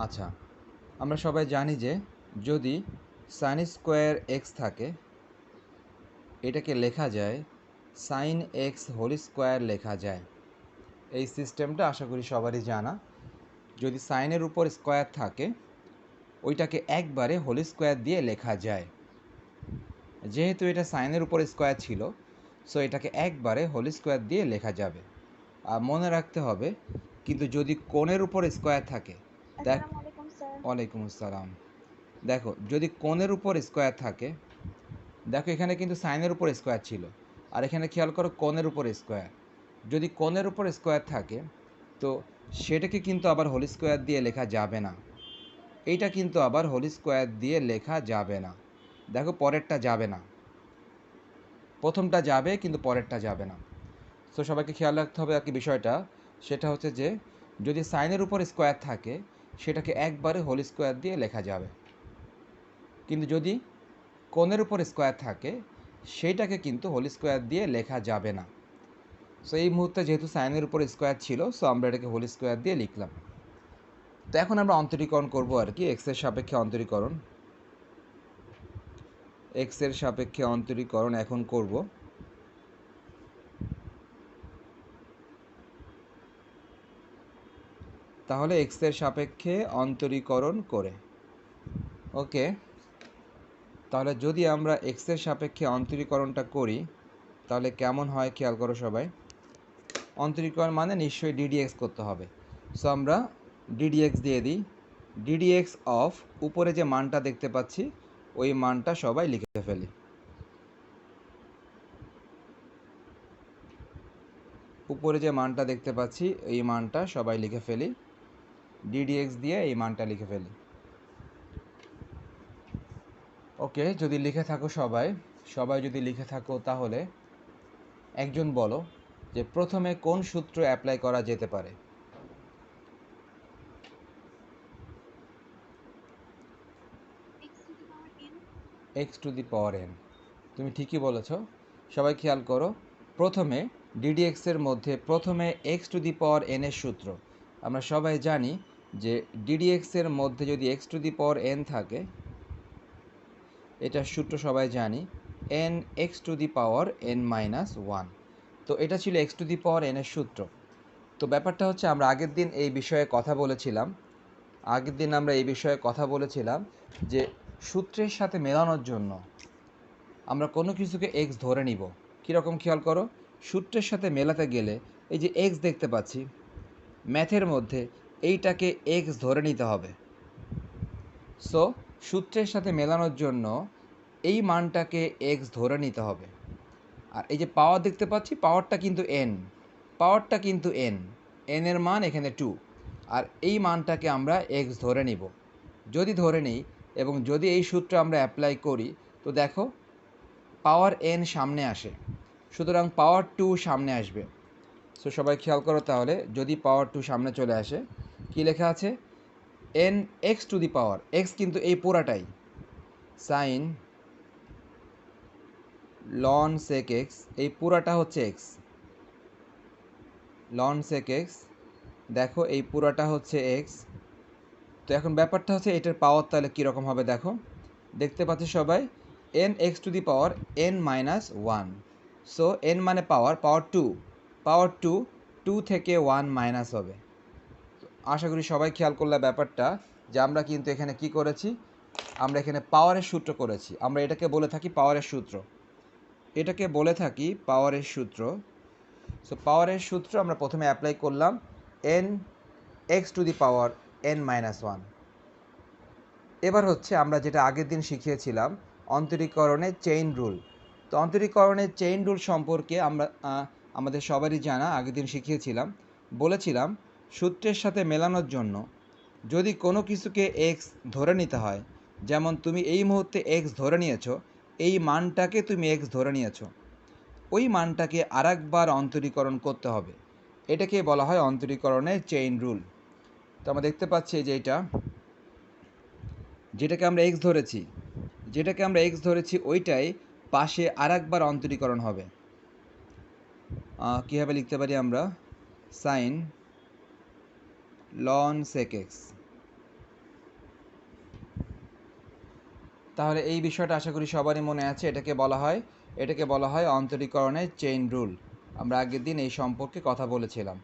আচ্ছা, আমরা সবাই জানি যে যদি সাইন স্কোয়ার এক্স থাকে এটাকে লেখা যায় সাইন এক্স হোল স্কোয়ার লেখা যায়। এই সিস্টেমটা আশা করি সবারই জানা। যদি সাইনের উপর স্কোয়ার থাকে ওইটাকে একবারে হোল স্কোয়ার দিয়ে লেখা যায়। যেহেতু এটা সাইনের উপর স্কোয়ার ছিল, সো এটাকে একবারে হোল স্কোয়ার দিয়ে লেখা যাবে। আর মনে রাখতে হবে, কিন্তু যদি কোণের উপর স্কোয়ার থাকে, দেখ, আসসালামু আলাইকুম স্যার। ওয়ালাইকুম আসসালাম। দেখো, যদি কোণের উপর স্কোয়ার থাকে, দেখো এখানে কিন্তু সাইনের উপর স্কোয়ার ছিল, আর এখানে খেয়াল করো কোণের উপর স্কোয়ার। যদি কোণের উপর স্কোয়ার থাকে তো সেটাকে কিন্তু আবার হোল স্কোয়ার দিয়ে লেখা যাবে না। এইটা কিন্তু আবার হোল স্কোয়ার দিয়ে লেখা যাবে না। দেখো, পরেরটা যাবে না, প্রথমটা যাবে কিন্তু পরেরটা যাবে না। সো সবাইকে খেয়াল রাখতে হবে আর কি বিষয়টা, সেটা হচ্ছে যে যদি সাইনের উপর স্কোয়ার থাকে সেটাকে একবারে হোল স্কোয়ার দিয়ে লেখা যাবে, কিন্তু যদি কোণের উপর স্কোয়ার থাকে সেইটাকে কিন্তু হোল স্কোয়ার দিয়ে লেখা যাবে না। সো এই মুহূর্তে যেহেতু সাইনের উপর স্কোয়ার ছিল, সো আমরা এটাকে হোল স্কোয়ার দিয়ে লিখলাম। তো এখন আমরা অন্তরীকরণ করব আর কি, এক্সের সাপেক্ষে অন্তরীকরণ। এক্সের সাপেক্ষে অন্তরীকরণ এখন করব। তাহলে এক্সের সাপেক্ষে অন্তরীকরণ করে, ওকে। তাহলে যদি আমরা এক্সের সাপেক্ষে অন্তরীকরণটা করি তাহলে কেমন হয় খেয়াল করো সবাই। অন্তরীকরণ মানে নিশ্চয়ই ডিডিএক্স করতে হবে। সো আমরা ডিডিএক্স দিয়ে দিই। ডিডিএক্স অফ উপরে যে মানটা দেখতে পাচ্ছি ওই মানটা সবাই লিখে ফেলি। উপরে যে মানটা দেখতে পাচ্ছি এই মানটা সবাই লিখে ফেলি, ডিডিএক্স দিয়ে এই মানটা লিখে ফেলি। ওকে, যদি লিখে থাকো সবাই সবাই যদি লিখে থাকো তাহলে একজন বলো যে প্রথমে কোন সূত্র অ্যাপ্লাই করা যেতে পারে। X to the power N, তুমি ঠিকই বলেছ। সবাই খেয়াল করো, প্রথমে ডিডিএক্সের মধ্যে প্রথমে x to the power N এর সূত্র আমরা সবাই জানি যে ডিডিএক্সের মধ্যে যদি x to the power N থাকে, এটার সূত্র সবাই জানি N x to the power N minus one. তো এটা ছিল x to the power N এর সূত্র। তো ব্যাপারটা হচ্ছে আমরা আগের দিন এই বিষয়ে কথা বলেছিলাম, যে সূত্রের সাথে মেলানোর জন্য আমরা কোনো কিছুকে এক্স ধরে নিব। কীরকম খেয়াল করো, সূত্রের সাথে মেলাতে গেলে এই যে এক্স দেখতে পাচ্ছি ম্যাথের মধ্যে, এইটাকে এক্স ধরে নিতে হবে। সো সূত্রের সাথে মেলানোর জন্য এই মানটাকে এক্স ধরে নিতে হবে। আর এই যে পাওয়ার দেখতে পাচ্ছি, পাওয়ারটা কিন্তু এন, এন এর মান এখানে 2, আর এই মানটাকে আমরা এক্স ধরে নিব। যদি ধরে নিই এবং যদি এই সূত্র আমরা অ্যাপ্লাই করি তো দেখো পাওয়ার এন সামনে আসে, সুতরাং পাওয়ার 2 সামনে আসবে। সো সবাই খেয়াল করো, তাহলে যদি পাওয়ার 2 সামনে চলে আসে কি লেখা আছে, N x to the power, x কিন্তু এই পুরাটাই সাইন লন সেক এক্স, এই পুরাটা হচ্ছে এক্স, লন সেক এক্স, দেখো এই পুরাটা হচ্ছে এক্স। তো এখন ব্যাপারটা হচ্ছে এটার পাওয়ার তাহলে কীরকম হবে, দেখো দেখতে পাচ্ছি সবাই N x to the power N minus one. So N মানে পাওয়ার, পাওয়ার টু, টু থেকে ওয়ান মাইনাস হবে। আশা করি সবাই খেয়াল করলে ব্যাপারটা, যে আমরা কিন্তু এখানে কি করেছি, আমরা এখানে পাওয়ারের সূত্র করেছি। আমরা এটাকে বলে থাকি পাওয়ারের সূত্র, সো পাওয়ারের সূত্র আমরা প্রথমে অ্যাপ্লাই করলাম N x to the power N minus one. এবার হচ্ছে আমরা যেটা আগের দিন শিখিয়েছিলাম অন্তরীকরণের চেইন রুল। তো অন্তরীকরণের চেইন রুল সম্পর্কে আমরা আমাদের সবারই জানা, আগের দিন শিখিয়েছিলাম, বলেছিলাম সূত্রের সাথে মেলানোর জন্য যদি কোনো কিছুকে এক্স ধরে নিতে হয়, যেমন তুমি এই মুহূর্তে এক্স ধরে নিয়েছো, এই মানটাকে তুমি এক্স ধরে নিয়েছো, ওই মানটাকে আরেকবার অন্তরীকরণ করতে হবে। এটাকে বলা হয় অন্তরীকরণের চেইন রুল। তো আমরা দেখতে পাচ্ছি যে যেটাকে আমরা এক্স ধরেছি ওইটাই পাশে আরেকবার অন্তরীকরণ হবে। কীভাবে লিখতে পারি আমরা, সাইন লন সেক এক্স, তাহলে এই বিষয়টা আশা করি সবারই মনে আছে। এটাকে বলা হয় অন্তরীকরণের চেইন রুল। আমরা আগের দিন এই সম্পর্কে কথা বলেছিলাম।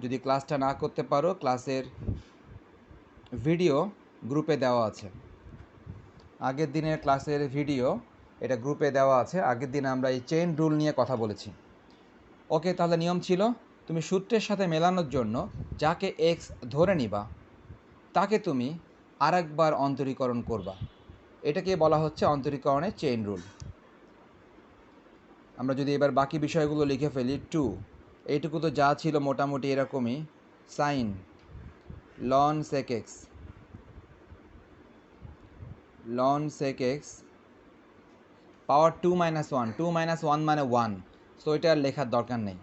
যদি ক্লাসটা না করতে পারো, ক্লাসের ভিডিও গ্রুপে দেওয়া আছে। আগের দিনের ক্লাসের ভিডিও এটা গ্রুপে দেওয়া আছে। আগের দিন আমরা এই চেইন রুল নিয়ে কথা বলেছি। ওকে, তাহলে নিয়ম ছিল তুমি সূত্রের সাথে মেলানোর জন্য যাকে এক্স ধরে নিবা তাকে তুমি আরেকবার অন্তরীকরণ করবা। এটাকে বলা হচ্ছে অন্তরীকরণের চেইন রুল। আমরা যদি এবার বাকি বিষয়গুলো লিখে ফেলি, টু, এইটুকু তো যা ছিল মোটামুটি এরকমই। Sin ln sec x, ln sec x power 2 - 1, 2 - 1 মানে 1, সো ওইটা আর লেখার দরকার নেই।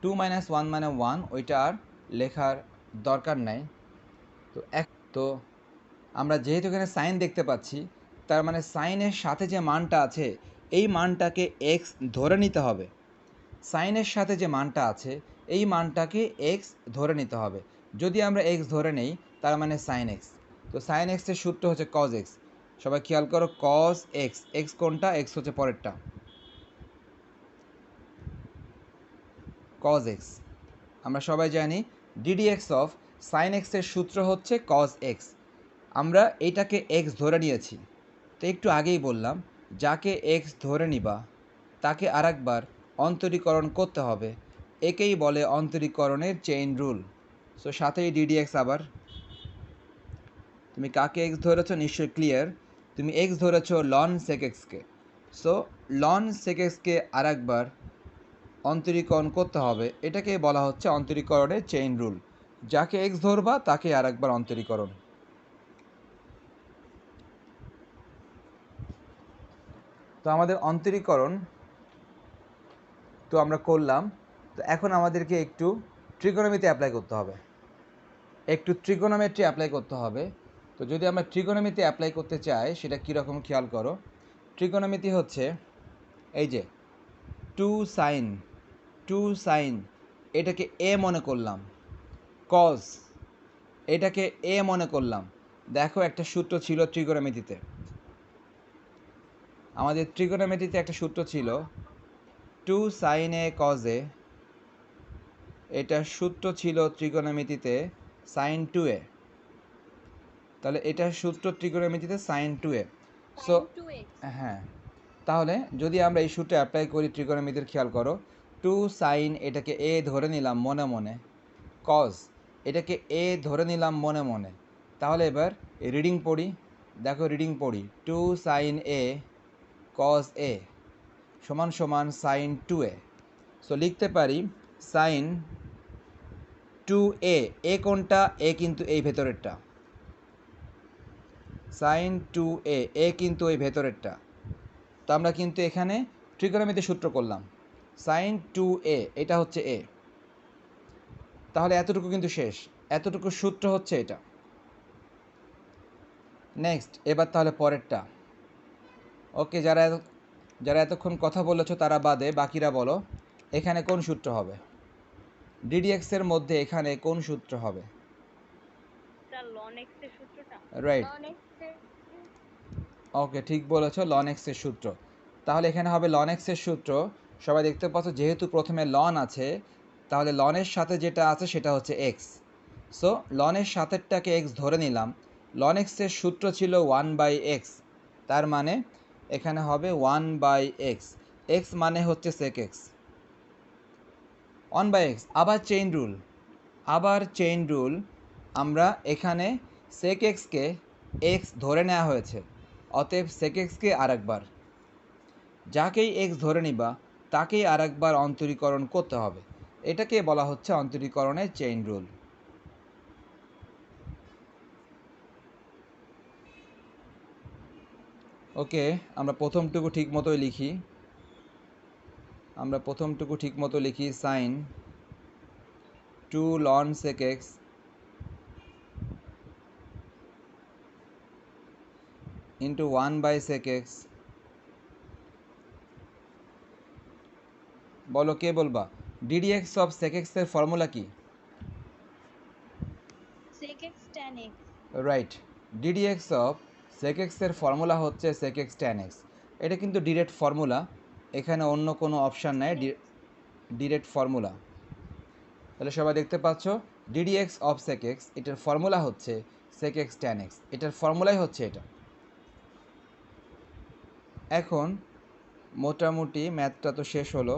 2 - 1 মানে 1, ওইটা আর লেখার দরকার নেই। তো আমরা যেহেতু এখানে সাইন দেখতে পাচ্ছি, তার মানে সাইনের সাথে যে মানটা আছে এই মানটাকে এক্স ধরে নিতে হবে। সাইনের সাথে যে মানটা আছে এই মানটাকে এক্স ধরে নিতে হবে। যদি আমরা এক্স ধরে নেই তার মানে সাইন এক্স। তো সাইন এক্সের সূত্র হচ্ছে কজ এক্স। সবাই খেয়াল করো, কজ এক্স। এক্স কোনটা? এক্স হচ্ছে পরেরটা, কজ এক্স। আমরা সবাই জানি ডিডি এক্স অফ সাইন এক্সের সূত্র হচ্ছে কজ এক্স। আমরা এটাকে এক্স ধরে নিয়েছি। তো একটু আগেই বললাম, যাকে এক্স ধরে নিবা তাকে আরেকবার অন্তরীকরণ করতে হবে। একেই বলে অন্তরীকরণের চেইন রুল। সো সাথেই ডিডিএক্স। আবার তুমি কাকে এক্স ধরেছো নিশ্চয়ই ক্লিয়ার। তুমি এক্স ধরেছো লন সেক এক্সকে। সো লন সেক এক্সকে আরেকবার অন্তরীকরণ করতে হবে। এটাকে বলা হচ্ছে অন্তরীকরণের চেইন রুল। যাকে এক্স ধরবা তাকে আরেকবার অন্তরীকরণ। তো আমাদের অন্তরীকরণ তো আমরা করলাম। তো এখন আমাদেরকে একটু ট্রিগোনোমেট্রি অ্যাপ্লাই করতে হবে। তো যদি আমরা ট্রিগোনোমেট্রি অ্যাপ্লাই করতে চাই সেটা কীরকম খেয়াল করো। ট্রিগোনোমেট্রি হচ্ছে এই যে টু সাইন এটাকে এ মনে করলাম, কজ এটাকে এ মনে করলাম। দেখো একটা সূত্র ছিল ট্রিগোনোমেট্রিতে, আমাদের ট্রিগোনোমেট্রিতে একটা সূত্র ছিল 2 sin a cos a। এটার সূত্র ছিল ট্রিগোনোমেট্রিতে sin 2a। তাহলে এটার সূত্র ট্রিগোনোমেট্রিতে sin 2a। সো হ্যাঁ, তাহলে যদি আমরা এই সূত্রে অ্যাপ্লাই করি ট্রিগোনোমেট্রির, খেয়াল করো, 2 sin এটাকে a ধরে নিলাম মনে মনে, cos এটাকে a ধরে নিলাম মনে মনে। তাহলে এবার রিডিং পড়ি, দেখো রিডিং পড়ি, 2 sin a cos a সমান সমান sin 2a। সো লিখতে পারি sin 2a। এ কোনটা? এ কিন্তু এই ভেতরেরটা। sin 2a, এ কিন্তু এই ভেতরেরটা। তো আমরা কিন্তু এখানে ট্রিগোনোমেট্রি সূত্র করলাম। sin 2a এটা হচ্ছে a। তাহলে এতটুকু কিন্তু শেষ, এতটুকু সূত্র হচ্ছে এটা। নেক্সট, এবার তাহলে পরেরটা। ওকে, যারা এতক্ষণ কথা বলেছো তারা বাদে বাকিরা বলো, এখানে কোন সূত্র হবে? ডিডিএক্স এর মধ্যে এখানে কোন সূত্র হবে? রাইট, ওকে ঠিক বলেছো, লন এক্স এর সূত্র। তাহলে এখানে হবে লন এক্স এর সূত্র। সবাই দেখতে পাচ্ছ যেহেতু প্রথমে লন আছে, তাহলে লনের সাথে যেটা আছে সেটা হচ্ছে এক্স। সো লনের সাথেরটাকে এক্স ধরে নিলাম। লন এক্স এর সূত্র ছিল 1/x, তার মানে এখানে হবে 1/x। এক্স মানে হচ্ছে সেক এক্স, 1/x। আবার চেইন রুল, আমরা এখানে সেক এক্সকে এক্স ধরে নেওয়া হয়েছে, অতএব সেক এক্সকে আরেকবার, যাকেই এক্স ধরে নিবা তাকেই আরেকবার অন্তরীকরণ করতে হবে। এটাকে বলা হচ্ছে অন্তরীকরণের চেইন রুল। ওকে, আমরা প্রথমটুকু ঠিক মতো লিখি, sign 2 ln sec x into 1/sec x। বলো, কে বলবা? ddx অফ sec x এর ফর্মুলা কি? sec x tan x। Right, ddx of sec x এর ফর্মুলা হচ্ছে sec x tan x। এটা কিন্তু ডিরেক্ট ফর্মুলা, এখানে অন্য কোনো অপশান নাই, ডিরেক্ট ফর্মুলা। তাহলে সবাই দেখতে পাচ্ছ ddx অফ sec x, এটার ফর্মুলা হচ্ছে sec x tan x, এটার ফর্মুলাই হচ্ছে এটা। এখন মোটামুটি ম্যাথটা তো শেষ হলো।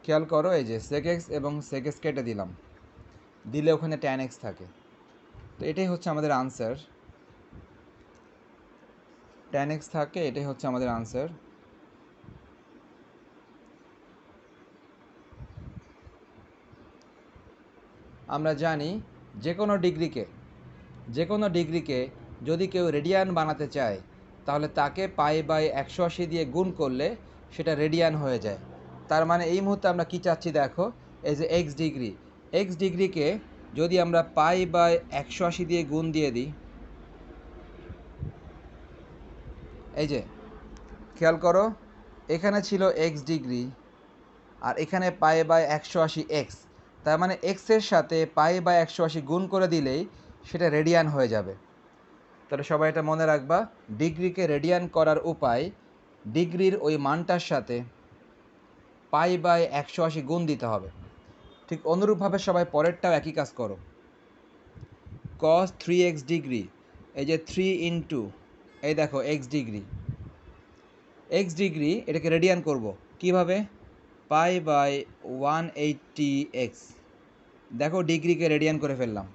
খেয়াল করো, এই যে sec x এবং sec x কেটে দিলাম, দিলে ওখানে tan x থাকে। তো এটাই হচ্ছে আমাদের আনসার, tan x থাকে, এটাই হচ্ছে আমাদের আনসার। আমরা জানি যে কোনো ডিগ্রিকে যদি কেউ রেডিয়ান বানাতে চায় তাহলে তাকে π/180 দিয়ে গুণ করলে সেটা রেডিয়ান হয়ে যায়। তার মানে এই মুহূর্তে আমরা কি চাচ্ছি দেখো, এই যে এক্স ডিগ্রিকে যদি আমরা π/180 দিয়ে গুণ দিয়ে দিই, এই যে খেয়াল করো, এখানে ছিল এক্স ডিগ্রি আর এখানে π/180 এক্স, তার মানে এক্সের সাথে π/180 গুণ করে দিলেই সেটা রেডিয়ান হয়ে যাবে। তাহলে সবাই এটা মনে রাখবা, ডিগ্রিকে রেডিয়ান করার উপায় ডিগ্রির ওই মানটার সাথে π/180 গুণ দিতে হবে। ঠিক অনুরূপভাবে সবাই পরেরটাও একই কাজ করো। cos 3x ডিগ্রি, এই যে 3 ইন্টু এই দেখো এক্স ডিগ্রি এটাকে রেডিয়ান করব কিভাবে, π/180x। দেখো ডিগ্রিকে রেডিয়ান করে ফেললাম,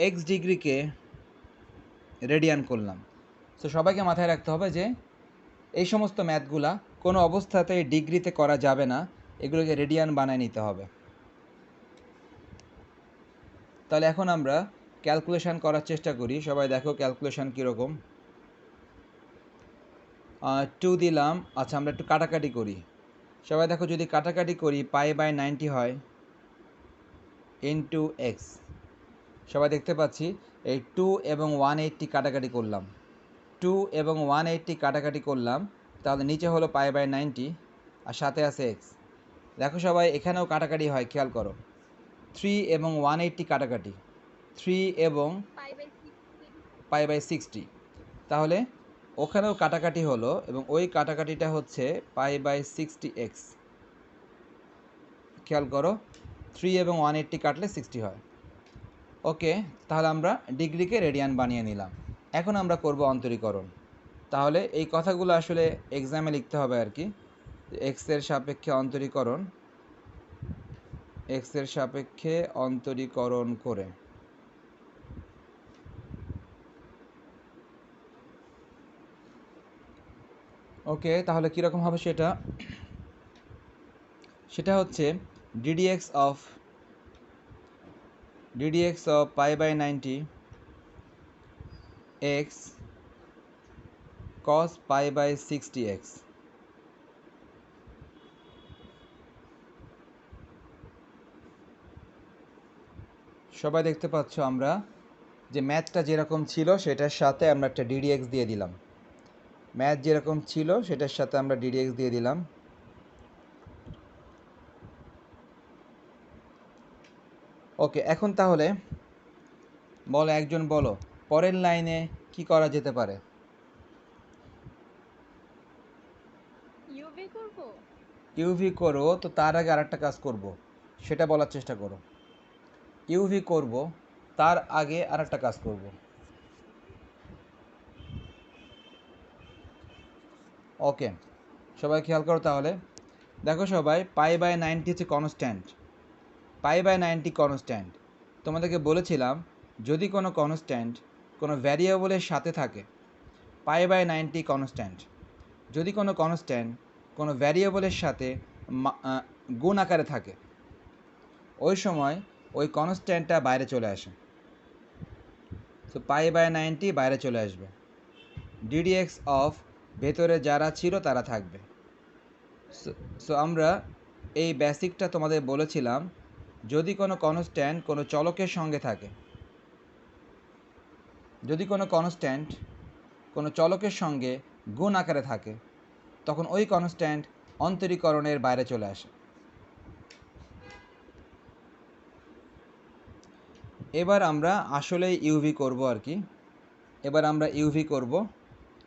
এক্স ডিগ্রিকে রেডিয়ান করলাম। সো সবাইকে মাথায় রাখতে হবে যে এই সমস্ত ম্যাথগুলা কোনো অবস্থাতেই ডিগ্রিতে করা যাবে না, এগুলোকে রেডিয়ান বানায় নিতে হবে। তাহলে এখন আমরা ক্যালকুলেশন করার চেষ্টা করি। সবাই দেখো ক্যালকুলেশন কীরকম। 2 দিলাম, আচ্ছা আমরা একটু কাটাকাটি করি। সবাই দেখো যদি কাটাকাটি করি π/90 হয় ইন্টু এক্স। সবাই দেখতে পাচ্ছি এই 2 এবং 180 কাটাকাটি করলাম, 2 এবং 180 কাটাকাটি করলাম, তাহলে নিচে হলো π/90 আর সাথে আছে এক্স। দেখো সবাই এখানেও কাটাকাটি হয়, খেয়াল করো, 3 এবং 180 কাটাকাটি, 3 এবং π/60, তাহলে ওখানেও কাটাকাটি হলো এবং ওই কাটাকাটিটা হচ্ছে π/60x। খেয়াল করো 3 এবং 180 কাটলে 60 হয়। ওকে, তাহলে আমরা ডিগ্রিকে রেডিয়ান বানিয়ে নিলাম। এখন আমরা করব অন্তরীকরণ। তাহলে এই কথাগুলো আসলে এক্সামে লিখতে হবে আর কি, এক্সের সাপেক্ষে অন্তরীকরণ, এক্সের সাপেক্ষে অন্তরীকরণ করে। ওকে, তাহলে কীরকম হবে সেটা হচ্ছে ddx of π/90 x cos π/60x। সবাই দেখতে পাচ্ছ আমরা যে ম্যাথটা যেরকম ছিল সেটার সাথে আমরা একটা ddx দিয়ে দিলাম, ম্যাথ যেরকম ছিল সেটার সাথে আমরা ddx দিয়ে দিলাম। ওকে, এখন তাহলে বলো, একজন বলো পরের লাইনে কি করা যেতে পারে। ইউভি করো, তো তার আগে আরেকটা কাজ করব, সেটা বলার চেষ্টা করো। ইউভি করব, তার আগে আরেকটা কাজ করব। ওকে, সবাই খেয়াল করো তাহলে। দেখো সবাই π/90 হচ্ছে কনস্ট্যান্ট, π/90 কনস্ট্যান্ট। তোমাদেরকে বলেছিলাম যদি কোনো কনস্ট্যান্ট কোনো ভ্যারিয়েবলের সাথে থাকে, π/90 কনস্ট্যান্ট, যদি কোনো কনস্ট্যান্ট কোনো ভ্যারিয়েবলের সাথে গুণ আকারে থাকে, ওই সময় ওই কনস্ট্যান্টটা বাইরে চলে আসে। সো π/90 বাইরে চলে আসবে, ddx অফ ভেতরে যারা ছিল তারা থাকবে। সো আমরা এই বেসিকটা তোমাদের বলেছিলাম, যদি কোনো কনস্ট্যান্ট কোনো চলকের সঙ্গে থাকে, যদি কোনো কনস্ট্যান্ট কোনো চলকের সঙ্গে গুণ আকারে থাকে, তখন ওই কনস্ট্যান্ট অন্তরীকরণের বাইরে চলে আসে। এবার আমরা আসলে ইউভি করব আর কি। এবার আমরা ইউভি করব।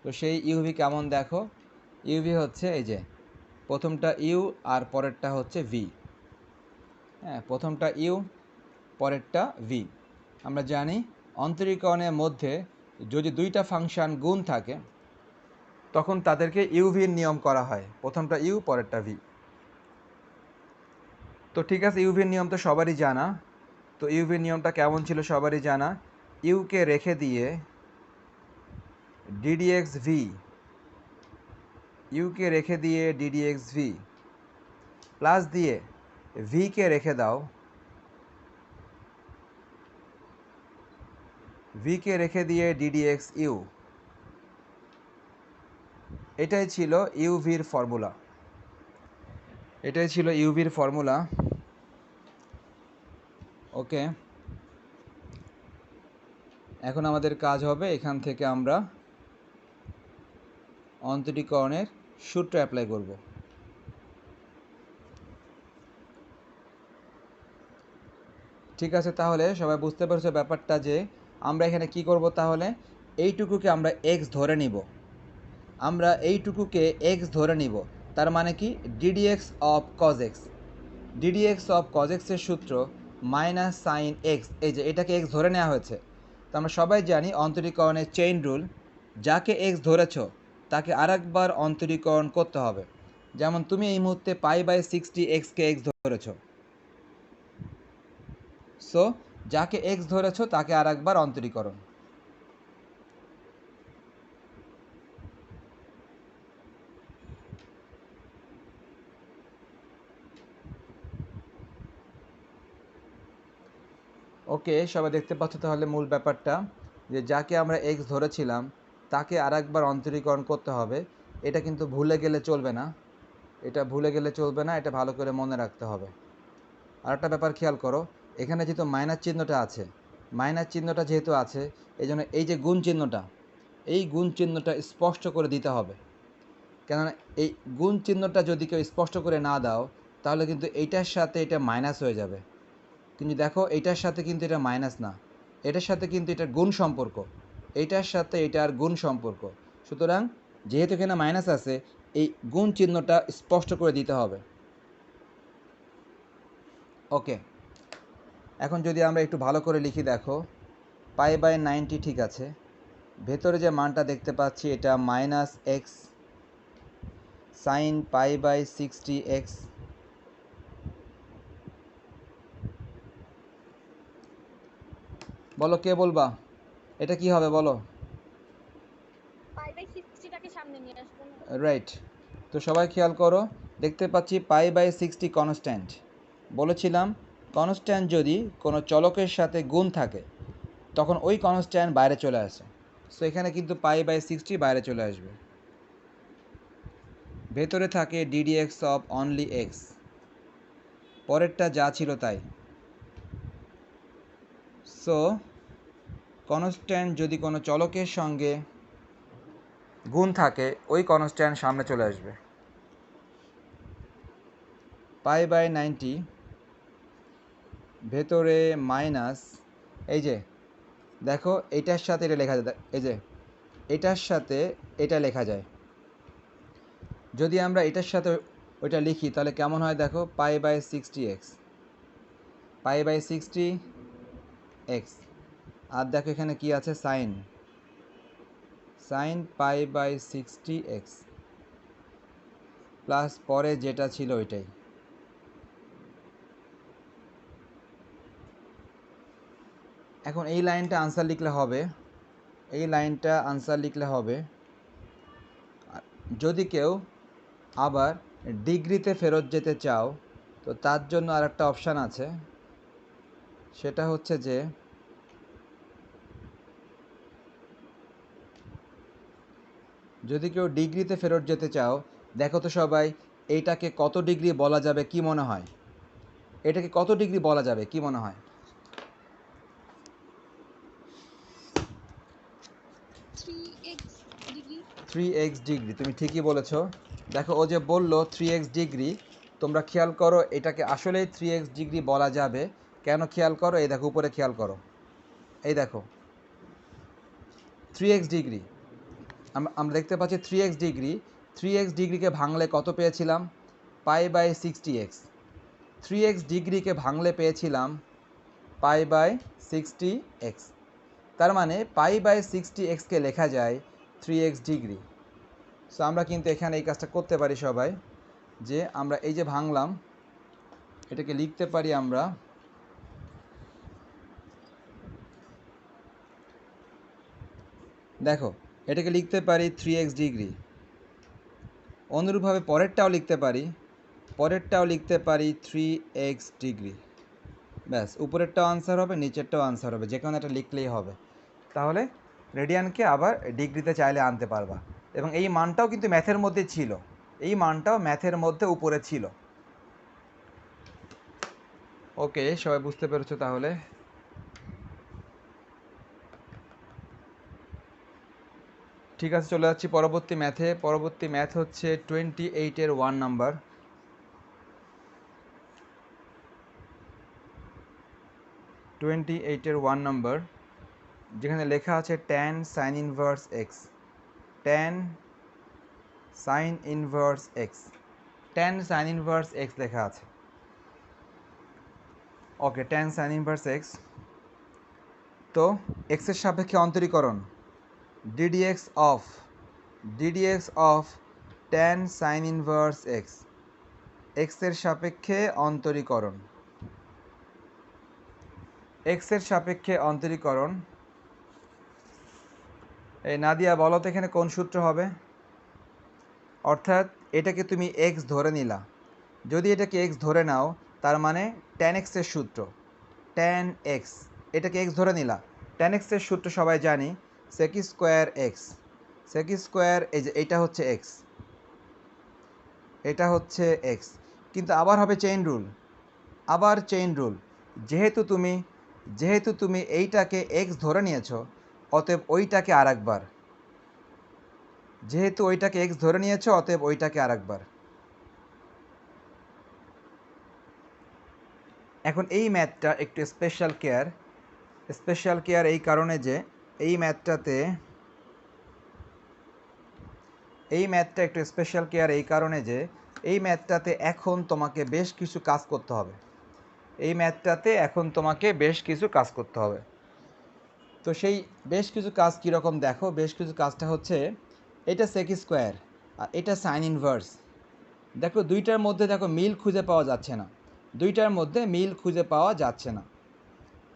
তো সেই ইউভি কেমন দেখো, ইউভি হচ্ছে এই যে প্রথমটা ইউ আর পরেরটা হচ্ছে ভি। হ্যাঁ, প্রথমটা ইউ, পরেরটা ভি। আমরা জানি অন্তরীকরণের মধ্যে যদি দুইটা ফাংশন গুণ থাকে তখন তাদেরকে ইউভির নিয়ম করা হয়, প্রথমটা ইউ পরেরটা ভি। তো ঠিক আছে, ইউভির নিয়ম তো সবারই জানা। তো ইউভির নিয়মটা কেমন ছিল সবারই জানা। ইউকে রেখে দিয়ে ডিডিএক্স ভি, ইউকে রেখে দিয়ে ডিডিএক্স ভি প্লাস দিয়ে ভিকে রেখে দাও, ভিকে রেখে দিয়ে ডিডিএক্স ইউ। এটাই ছিল ইউভির ফর্মুলা, এটাই ছিল ইউভির ফর্মুলা। ওকে, এখন আমাদের কাজ হবে এখান থেকে আমরা অন্তরীকরণের সূত্র অ্যাপ্লাই করব। ঠিক আছে, তাহলে সবাই বুঝতে পারছো ব্যাপারটা যে আমরা এখানে কি করব, তাহলে এইটুকুকে আমরা এক্স ধরে নিব, আমরা এইটুকুকে এক্স ধরে নিব। তার মানে কি, ddx of cos x, ddx of cos এক্সের সূত্র মাইনাস সাইন এক্স, এই যে এটাকে এক্স ধরে নেওয়া হয়েছে। তো আমরা সবাই জানি অন্তরীকরণের চেইন রুল, যাকে এক্স ধরেছ তাকে আরেকবার অন্তরীকরণ করতে হবে। যেমন তুমি এই মুহূর্তে π/60 এক্সকে এক্স ধরেছ, সো যাকে এক্স ধরেছ তাকে আরেকবার অন্তরীকরণ। ওকে, সবাই দেখতে পাচ্ছ তাহলে মূল ব্যাপারটা, যে যাকে আমরা এক্স ধরেছিলাম তাকে আরেকবার অন্তরীকরণ করতে হবে। এটা কিন্তু ভুলে গেলে চলবে না, এটা ভুলে গেলে চলবে না, এটা ভালো করে মনে রাখতে হবে। আর একটা ব্যাপার খেয়াল করো, এখানে যেহেতু মাইনাস চিহ্নটা আছে, মাইনাস চিহ্নটা যেহেতু আছে এই জন্য এই যে গুণ চিহ্নটা, এই গুণ চিহ্নটা স্পষ্ট করে দিতে হবে। কেননা এই গুণ চিহ্নটা যদি কেউ স্পষ্ট করে না দাও তাহলে কিন্তু এইটার সাথে এটা মাইনাস হয়ে যাবে। কিন্তু দেখো এইটার সাথে কিন্তু এটা মাইনাস না, এটার সাথে কিন্তু এটার গুণ সম্পর্ক, এইটার সাথে এটার গুণ সম্পর্ক। সুতরাং যেহেতু এখানে মাইনাস আছে, এই গুণ চিহ্নটা স্পষ্ট করে দিতে হবে। ওকে, এখন যদি আমরা একটু ভালো করে লিখি, দেখো π/90 ঠিক আছে, ভেতরে যে মানটা দেখতে পাচ্ছি এটা মাইনাস এক্স সাইন π/60 এক্স, বলো কে বলবা এটা কি হবে বলো। রাইট, তো সবাই খেয়াল করো, দেখতে পাচ্ছি π/60 কনস্ট্যান্ট। বলেছিলাম কনস্ট্যান্ট যদি কোনো চলকের সাথে গুণ থাকে তখন ওই কনস্ট্যান্ট বাইরে চলে আসে। সো এখানে কিন্তু π/60 বাইরে চলে আসবে, ভেতরে থাকে ডিডিএক্স অফ অনলি এক্স, পরেরটা যা ছিল তাই। সো কনস্ট্যান্ট যদি কোনো চলকের সঙ্গে গুণ থাকে ওই কনস্ট্যান্ট সামনে চলে আসবে। π/90 ভেতরে মাইনাস, এই যে দেখো এটার সাথে এটা লেখা যায়, এই যে এটার সাথে এটা লেখা যায়। যদি আমরা এটার সাথে ওইটা লিখি তাহলে কেমন হয় দেখো, π/60 এক্স, π/60 এক্স। আর দেখো এখানে কি আছে, সাইন, সাইন π/60 এক্স প্লাস পরে যেটা ছিল ওইটাই। এখন এই লাইনটা আনসার লিখলে হবে, এই লাইনটা আনসার লিখলে হবে। যদি কেউ আবার ডিগ্রিতে ফেরত যেতে চাও তো তার জন্য আর একটা অপশান আছে, সেটা হচ্ছে যে যদি কেউ ডিগ্রিতে ফেরত যেতে চাও, দেখো তো সবাই এইটাকে কত ডিগ্রি বলা যাবে কি মনে হয়, এটাকে কত ডিগ্রি বলা যাবে কি মনে হয়? 3x ডিগ্রি, তুমি ঠিকই বলেছো। দেখো ও যে বললো 3x ডিগ্রি, তোমরা খেয়াল করো এটাকে আসলেই 3x ডিগ্রি বলা যাবে। কেন খেয়াল করো, এই দেখো উপরে খেয়াল করো, এই দেখো 3x ডিগ্রি, আমরা দেখতে পাচ্ছি 3x ডিগ্রি, 3x ডিগ্রিকে ভাঙলে কত পেয়েছিলাম? π/60x। 3x ডিগ্রিকে ভাঙলে পেয়েছিলাম π/60x। তার মানে π/60xকে লেখা যায় 3x ডিগ্রি। সো আমরা কিন্তু এখানে এই কাজটা করতে পারি সবাই, যে আমরা এই যে ভাঙলাম এটাকে লিখতে পারি আমরা দেখো এটাকে লিখতে পারি 3x ডিগ্রি। অনুরূপভাবে পরেরটাও লিখতে পারি 3x ডিগ্রি। ব্যাস, উপরেরটাও আনসার হবে, নিচেরটাও আনসার হবে, যে কোনো একটা লিখলেই হবে। তাহলে রেডিয়ানকে আবার ডিগ্রিতে চাইলে আনতে পারবা। এবং এই মানটাও কিন্তু ম্যাথের মধ্যে ছিল, এই মানটাও ম্যাথের মধ্যে উপরে ছিল। ওকে, সবাই বুঝতে পেরেছো তাহলে? ঠিক আছে, চলে যাচ্ছি পরবর্তী ম্যাথে। পরবর্তী ম্যাথ হচ্ছে 28-এর 1 নাম্বার। 28-এর 1 নাম্বার, যেখানে লেখা আছে tan sin inverse x। tan sin inverse x, tan sin inverse x লেখা আছে। ওকে, tan sin inverse x। তো x এর সাপেক্ষে অন্তরীকরণ ddx of tan sin inverse x, x এর সাপেক্ষে অন্তরীকরণ, x এর সাপেক্ষে অন্তরীকরণ। এই নাদিয়া বলো তো এখানে কোন সূত্র হবে? অর্থাৎ এটাকে তুমি x ধরে নিলা, যদি এটাকে x ধরে নাও তার মানে tan x এর সূত্র, tan x, এটাকে x ধরে নিলা, tan x এর সূত্র সবাই জানি sec square x, sec square, এই যে এটা হচ্ছে x, এটা হচ্ছে x। কিন্তু আবার হবে চেইন রুল, আবার চেইন রুল, যেহেতু তুমি এইটাকে x ধরে নিয়েছো, অতএব ওইটাকে আরেকবার, যেহেতু ওইটাকে x ধরে নিয়েছো অতএব ওইটাকে আরেকবার। এখন এই ম্যাথটা একটু স্পেশাল কেয়ার এই কারণে যে এই ম্যাথটা একটু স্পেশাল কেয়ার এই কারণে যে এই ম্যাথটাতে এখন তোমাকে বেশ কিছু কাজ করতে হবে, এই ম্যাথটাতে এখন তোমাকে বেশ কিছু কাজ করতে হবে। তো সেই বেশ কিছু কাজ কীরকম দেখো, বেশ কিছু কাজটা হচ্ছে এটা সেক স্কোয়ার আর এটা সাইন ইনভার্স। দেখো দুইটার মধ্যে দেখো মিল খুঁজে পাওয়া যাচ্ছে না, দুইটার মধ্যে মিল খুঁজে পাওয়া যাচ্ছে না।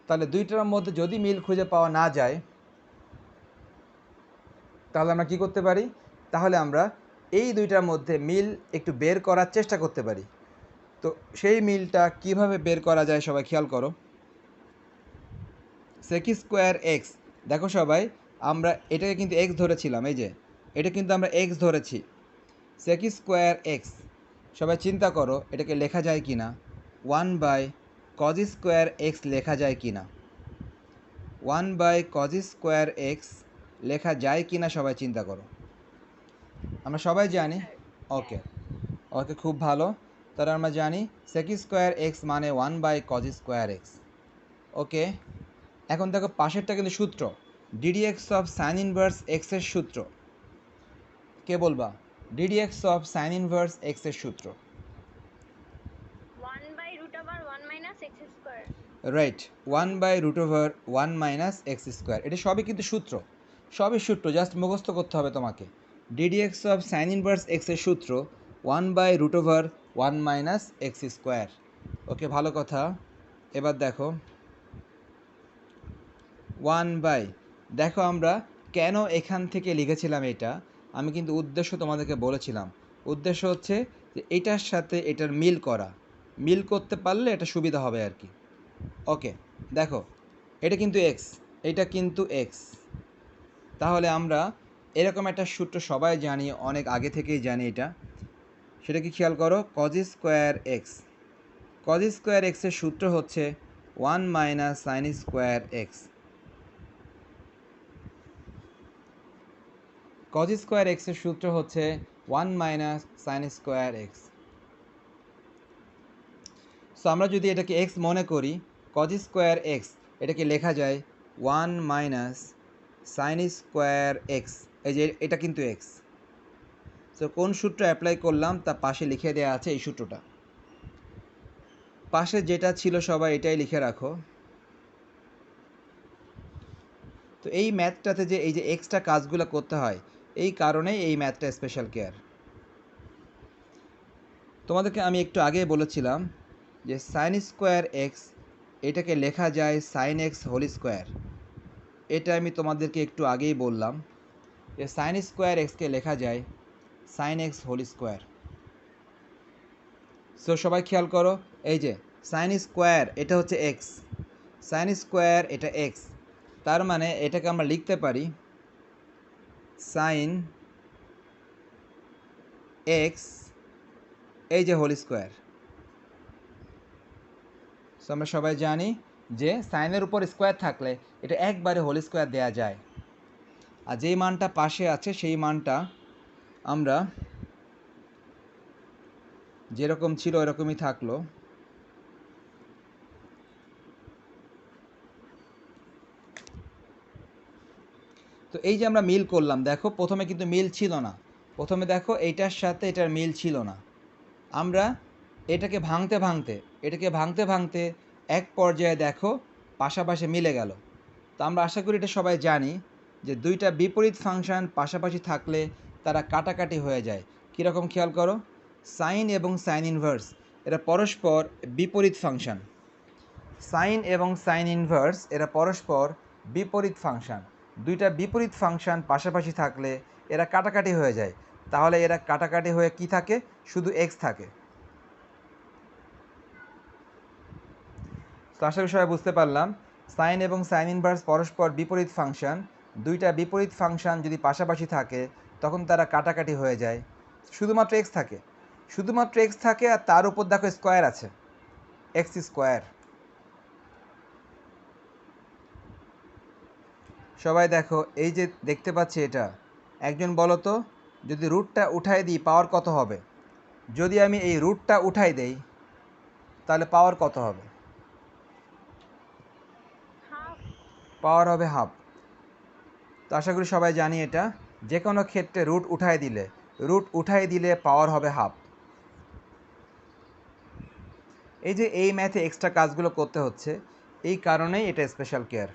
তাহলে দুইটার মধ্যে যদি মিল খুঁজে পাওয়া না যায় তাহলে আমরা কি করতে পারি? তাহলে আমরা এই দুইটার মধ্যে মিল একটু বের করার চেষ্টা করতে পারি। তো সেই মিলটা কিভাবে বের করা যায় সবাই খেয়াল করো। সেক স্কোয়ার এক্স, দেখো সবাই আমরা এটাকে কিন্তু এক্স ধরেছিলাম, এই যে এটা কিন্তু আমরা এক্স ধরেছি, সেক স্কোয়ার এক্স। সবাই চিন্তা করো এটাকে লেখা যায় কি না 1/cos স্কোয়ার এক্স লেখা যায় কি না, 1/cos স্কোয়ার এক্স লেখা যায় কি না সবাই চিন্তা করো। আমরা সবাই জানি, ওকে ওকে খুব ভালো, তাহলে আমরা জানি সেক স্কোয়ার এক্স মানে 1/cos স্কোয়ার এক্স। ওকে, এখন দেখো পাশেরটা কিন্তু সূত্র ddx of sign inverse x এর সূত্র, কে বলবা? ddx of sign inverse x এর সূত্র 1/√1 - x square. Right, 1/√1 - x square. এটা সবই কিন্তু সূত্র, সবই সূত্র, জাস্ট মুখস্থ করতে হবে তোমাকে। ddx of sign inverse x এর সূত্র 1/√1 - x স্কোয়ার। ওকে, ভালো কথা। এবার দেখো 1/ দেখো আমরা কেন এখান থেকে লিখেছিলাম এটা, আমি কিন্তু উদ্দেশ্য তোমাদেরকে বলেছিলাম। উদ্দেশ্য হচ্ছে যে এটার সাথে এটার মিল করা, মিল করতে পারলে এটা সুবিধা হবে আর কি। ওকে, দেখো এটা কিন্তু এক্স, এটা কিন্তু এক্স, তাহলে আমরা এরকম একটা সূত্র সবাই জানি, অনেক আগে থেকেই জানি এটা। সেটা কি খেয়াল করো, cos square x, cos square এক্সের সূত্র হচ্ছে 1 - sine square x. Cos square এক্সের সূত্র হচ্ছে 1 - সাইন স্কোয়ার এক্স। সো আমরা যদি এটাকে এক্স মনে করি, কজ স্কোয়ার এক্স এটাকে লেখা যায় one minus sine square x, এই যে এটা কিন্তু এক্স। তো কোন সূত্র অ্যাপ্লাই করলাম তা পাশে লিখে দেওয়া আছে, এই সূত্রটা পাশে যেটা ছিল সবাই এটাই লিখে রাখো। তো এই ম্যাথটাতে যে এই যে এক্সট্রা কাজগুলো করতে হয়, এই কারণেই এই ম্যাথটা স্পেশাল কেয়ার। তোমাদেরকে আমি একটু আগে বলেছিলাম যে সাইন স্কোয়ার এক্স এটাকে লেখা যায় সাইন এক্স হোল স্কোয়ার। এটা আমি তোমাদেরকে একটু আগেই বললাম যে সাইন স্কোয়ার এক্সকে লেখা যায় sine x whole square. So সবাই খেয়াল করো, এই যে সাইন স্কোয়ার এটা হচ্ছে এক্স, সাইন স্কোয়ার এটা এক্স, তার মানে এটাকে আমরা লিখতে পারি সাইন এক্স এই যে হোল স্কোয়ার। সো আমরা সবাই জানি যে সাইনের উপর স্কোয়ার থাকলে এটা একবারে হোল স্কোয়ার দেওয়া যায়, আর যেই মানটা পাশে আছে সেই মানটা আমরা যেরকম ছিল ওরকমই থাকলো। তো এই যে আমরা মিল করলাম, দেখো প্রথমে কিন্তু মিল ছিল না, প্রথমে দেখো এইটার সাথে এটার মিল ছিল না, আমরা এটাকে ভাঙতে ভাঙতে এক পর্যায়ে দেখো পাশাপাশি মিলে গেল। তো আমরা আশা করি এটা সবাই জানি যে দুইটা বিপরীত ফাংশন পাশাপাশি থাকলে তারা কাটাকাটি হয়ে যায়। কীরকম খেয়াল করো, সাইন এবং সাইন ইনভার্স এরা পরস্পর বিপরীত ফাংশন, সাইন এবং সাইন ইনভার্স এরা পরস্পর বিপরীত ফাংশন। দুইটা বিপরীত ফাংশন পাশাপাশি থাকলে এরা কাটাকাটি হয়ে যায়, তাহলে এরা কাটাকাটি হয়ে কি থাকে, শুধু এক্স থাকে। তো আশা করি সবাই বুঝতে পারলাম, সাইন এবং সাইন ইনভার্স পরস্পর বিপরীত ফাংশন, দুইটা বিপরীত ফাংশন যদি পাশাপাশি থাকে তখন তারা কাটাকাটি হয়ে যায়, শুধুমাত্র এক্স থাকে, শুধুমাত্র এক্স থাকে, আর তার উপর দেখো স্কোয়ার আছে, এক্স স্কোয়ার। সবাই দেখো এই যে দেখতে পাচ্ছি এটা, একজন বলো তো যদি রুটটা উঠাই দিই পাওয়ার কত হবে, যদি আমি এই রুটটা উঠাই দেই তাহলে পাওয়ার কত হবে, হাফ। পাওয়ার হবে হাফ। তো আশা করি সবাই জানি এটা, যে কোনো ক্ষেত্রে রুট উঠাই দিলে পাওয়ার হবে হাফ। এই যে এই ম্যাথে এক্সট্রা কাজগুলো করতে হচ্ছে, এই কারণেই এটা স্পেশাল কেয়ার।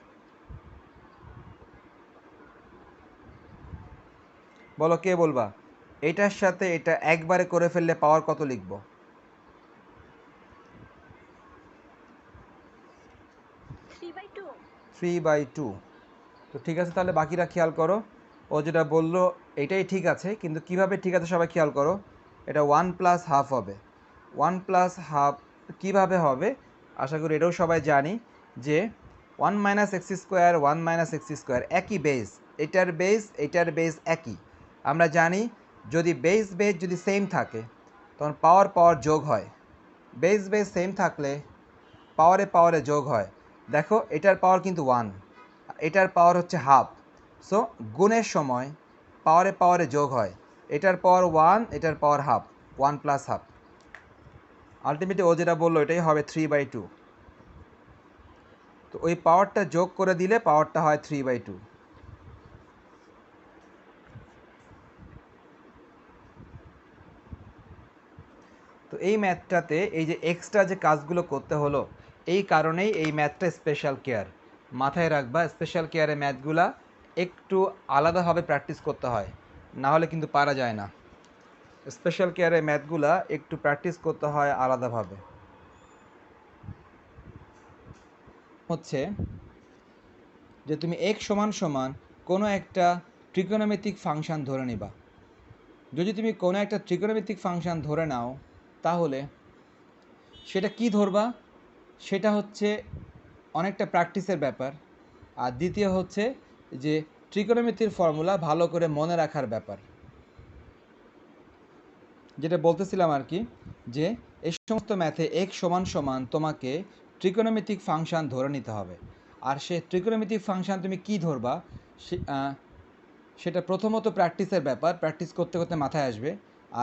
বলো কে বলবা এটার সাথে এটা একবারে করে ফেললে পাওয়ার কত লিখব, 3/2। 3/2। তো ঠিক আছে, তাহলে বাকিরা খেয়াল করো, ও যেটা বললো এটাই ঠিক আছে, কিন্তু কিভাবে ঠিক আছে সবাই খেয়াল করো, এটা 1+হাফ হবে। 1+হাফ কীভাবে হবে, আশা করি এটাও সবাই জানি যে 1 - x², 1 - x² একই বেস, এটার বেস একই। আমরা জানি যদি বেস যদি সেম থাকে তখন পাওয়ার যোগ হয়, বেস সেম থাকলে পাওয়ারে যোগ হয়। দেখো এটার পাওয়ার কিন্তু 1, এটার পাওয়ার হচ্ছে হাফ, সো গুণের সময় পাওয়ারে যোগ হয়, এটার পাওয়ার 1, এটার পাওয়ার হাফ, 1+হাফ। আলটিমেটলি ও যেটা বললো এটাই হবে 3/2। তো ওই পাওয়ারটা যোগ করে দিলে পাওয়ারটা হয় 3/2। তো এই ম্যাথটাতে এই যে এক্সট্রা যে কাজগুলো করতে হলো, এই কারণেই এই ম্যাথটা স্পেশাল কেয়ার। মাথায় রাখবা স্পেশাল কেয়ারে ম্যাথগুলা একটু আলাদাভাবে প্র্যাকটিস করতে হয়, না হলে কিন্তু পারা যায় না। স্পেশাল কেয়ারে ম্যাথগুলা একটু প্র্যাকটিস করতে হয় আলাদাভাবে। হচ্ছে যে তুমি x সমান কোনো একটা ট্রিগোনোমেট্রিক ফাংশন ধরে নিবা। যদি তুমি কোনো একটা ট্রিগোনোমেট্রিক ফাংশন ধরে নাও তাহলে সেটা কি ধরবা, সেটা হচ্ছে অনেকটা প্র্যাকটিসের ব্যাপার, আর দ্বিতীয় হচ্ছে যে ট্রিগোনোমেট্রির ফর্মুলা ভালো করে মনে রাখার ব্যাপার। যেটা বলতেছিলাম আর কি, যে এই সমস্ত ম্যাথে x সমান তোমাকে ট্রিগোনোমেট্রিক ফাংশন ধরে নিতে হবে, আর সে ট্রিগোনোমেট্রিক ফাংশন তুমি কি ধরবা সেটা প্রথমত প্র্যাকটিসের ব্যাপার, প্র্যাকটিস করতে করতে মাথায় আসবে।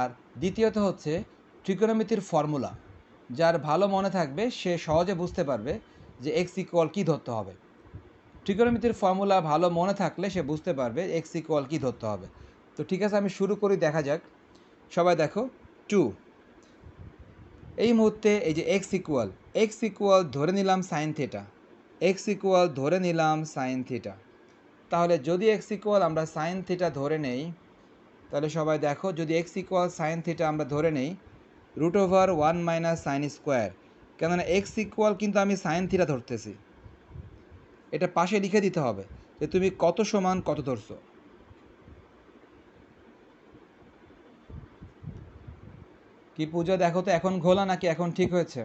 আর দ্বিতীয়ত হচ্ছে ট্রিগোনোমেট্রির ফর্মুলা, যার ভালো মনে থাকবে সে সহজে বুঝতে পারবে যে x ইকুয়াল কী ধরতে হবে। ট্রিগোনোমেট্রির ফর্মুলা ভালো মনে থাকলে সে বুঝতে পারবে এক্স ইকুয়াল কী ধরতে হবে। তো ঠিক আছে, আমি শুরু করি, দেখা যাক। সবাই দেখো 2, এই মুহূর্তে এই যে এক্স ইকুয়াল ধরে নিলাম সাইন থিটা, এক্স ইকুয়াল ধরে নিলাম সাইন থিটা। তাহলে যদি এক্স ইকুয়াল আমরা সাইন থিটা ধরে নেই, তাহলে সবাই দেখো, যদি এক্স ইকুয়াল সাইন থিটা আমরা ধরে নেই √1 - সাইন স্কোয়ার, কেননা এক্স ইকুয়াল কিন্তু আমি সাইন থিটা ধরতেছি, এটা পাশে লিখে দিতে হবে যে তুমি কত সমান কত ধরছো। কি পূজা, দেখো তো এখন ঘোলা নাকি এখন ঠিক হয়েছে?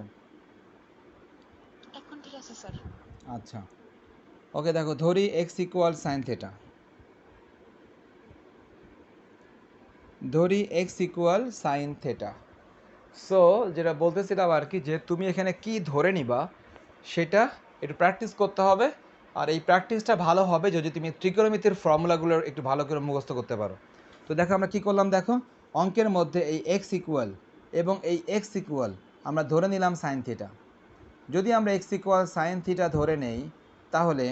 এখন ঠিক আছে স্যার। আচ্ছা, ওকে, দেখো ধরি এক্স ইকুয়াল সাইন থিটা, ধরি x equal sine theta. So যেটা বলতেছিলাম আর কি, যে তুমি এখানে কি ধরে নিবা সেটা একটু প্র্যাকটিস করতে হবে। আর এই প্র্যাকটিসটা ভালো হবে যদি তুমি ত্রিকোণমিতির ফর্মুলাগুলো একটু ভালো করে মুখস্থ করতে পারো। তো দেখো আমরা কি করলাম, দেখো অঙ্কের মধ্যে এই এক্স ইকুয়াল এবং এই এক্স ইকুয়াল আমরা ধরে নিলাম সাইন থিটা। যদি আমরা এক্স ইকুয়াল সাইন থিটা ধরে নেই, তাহলে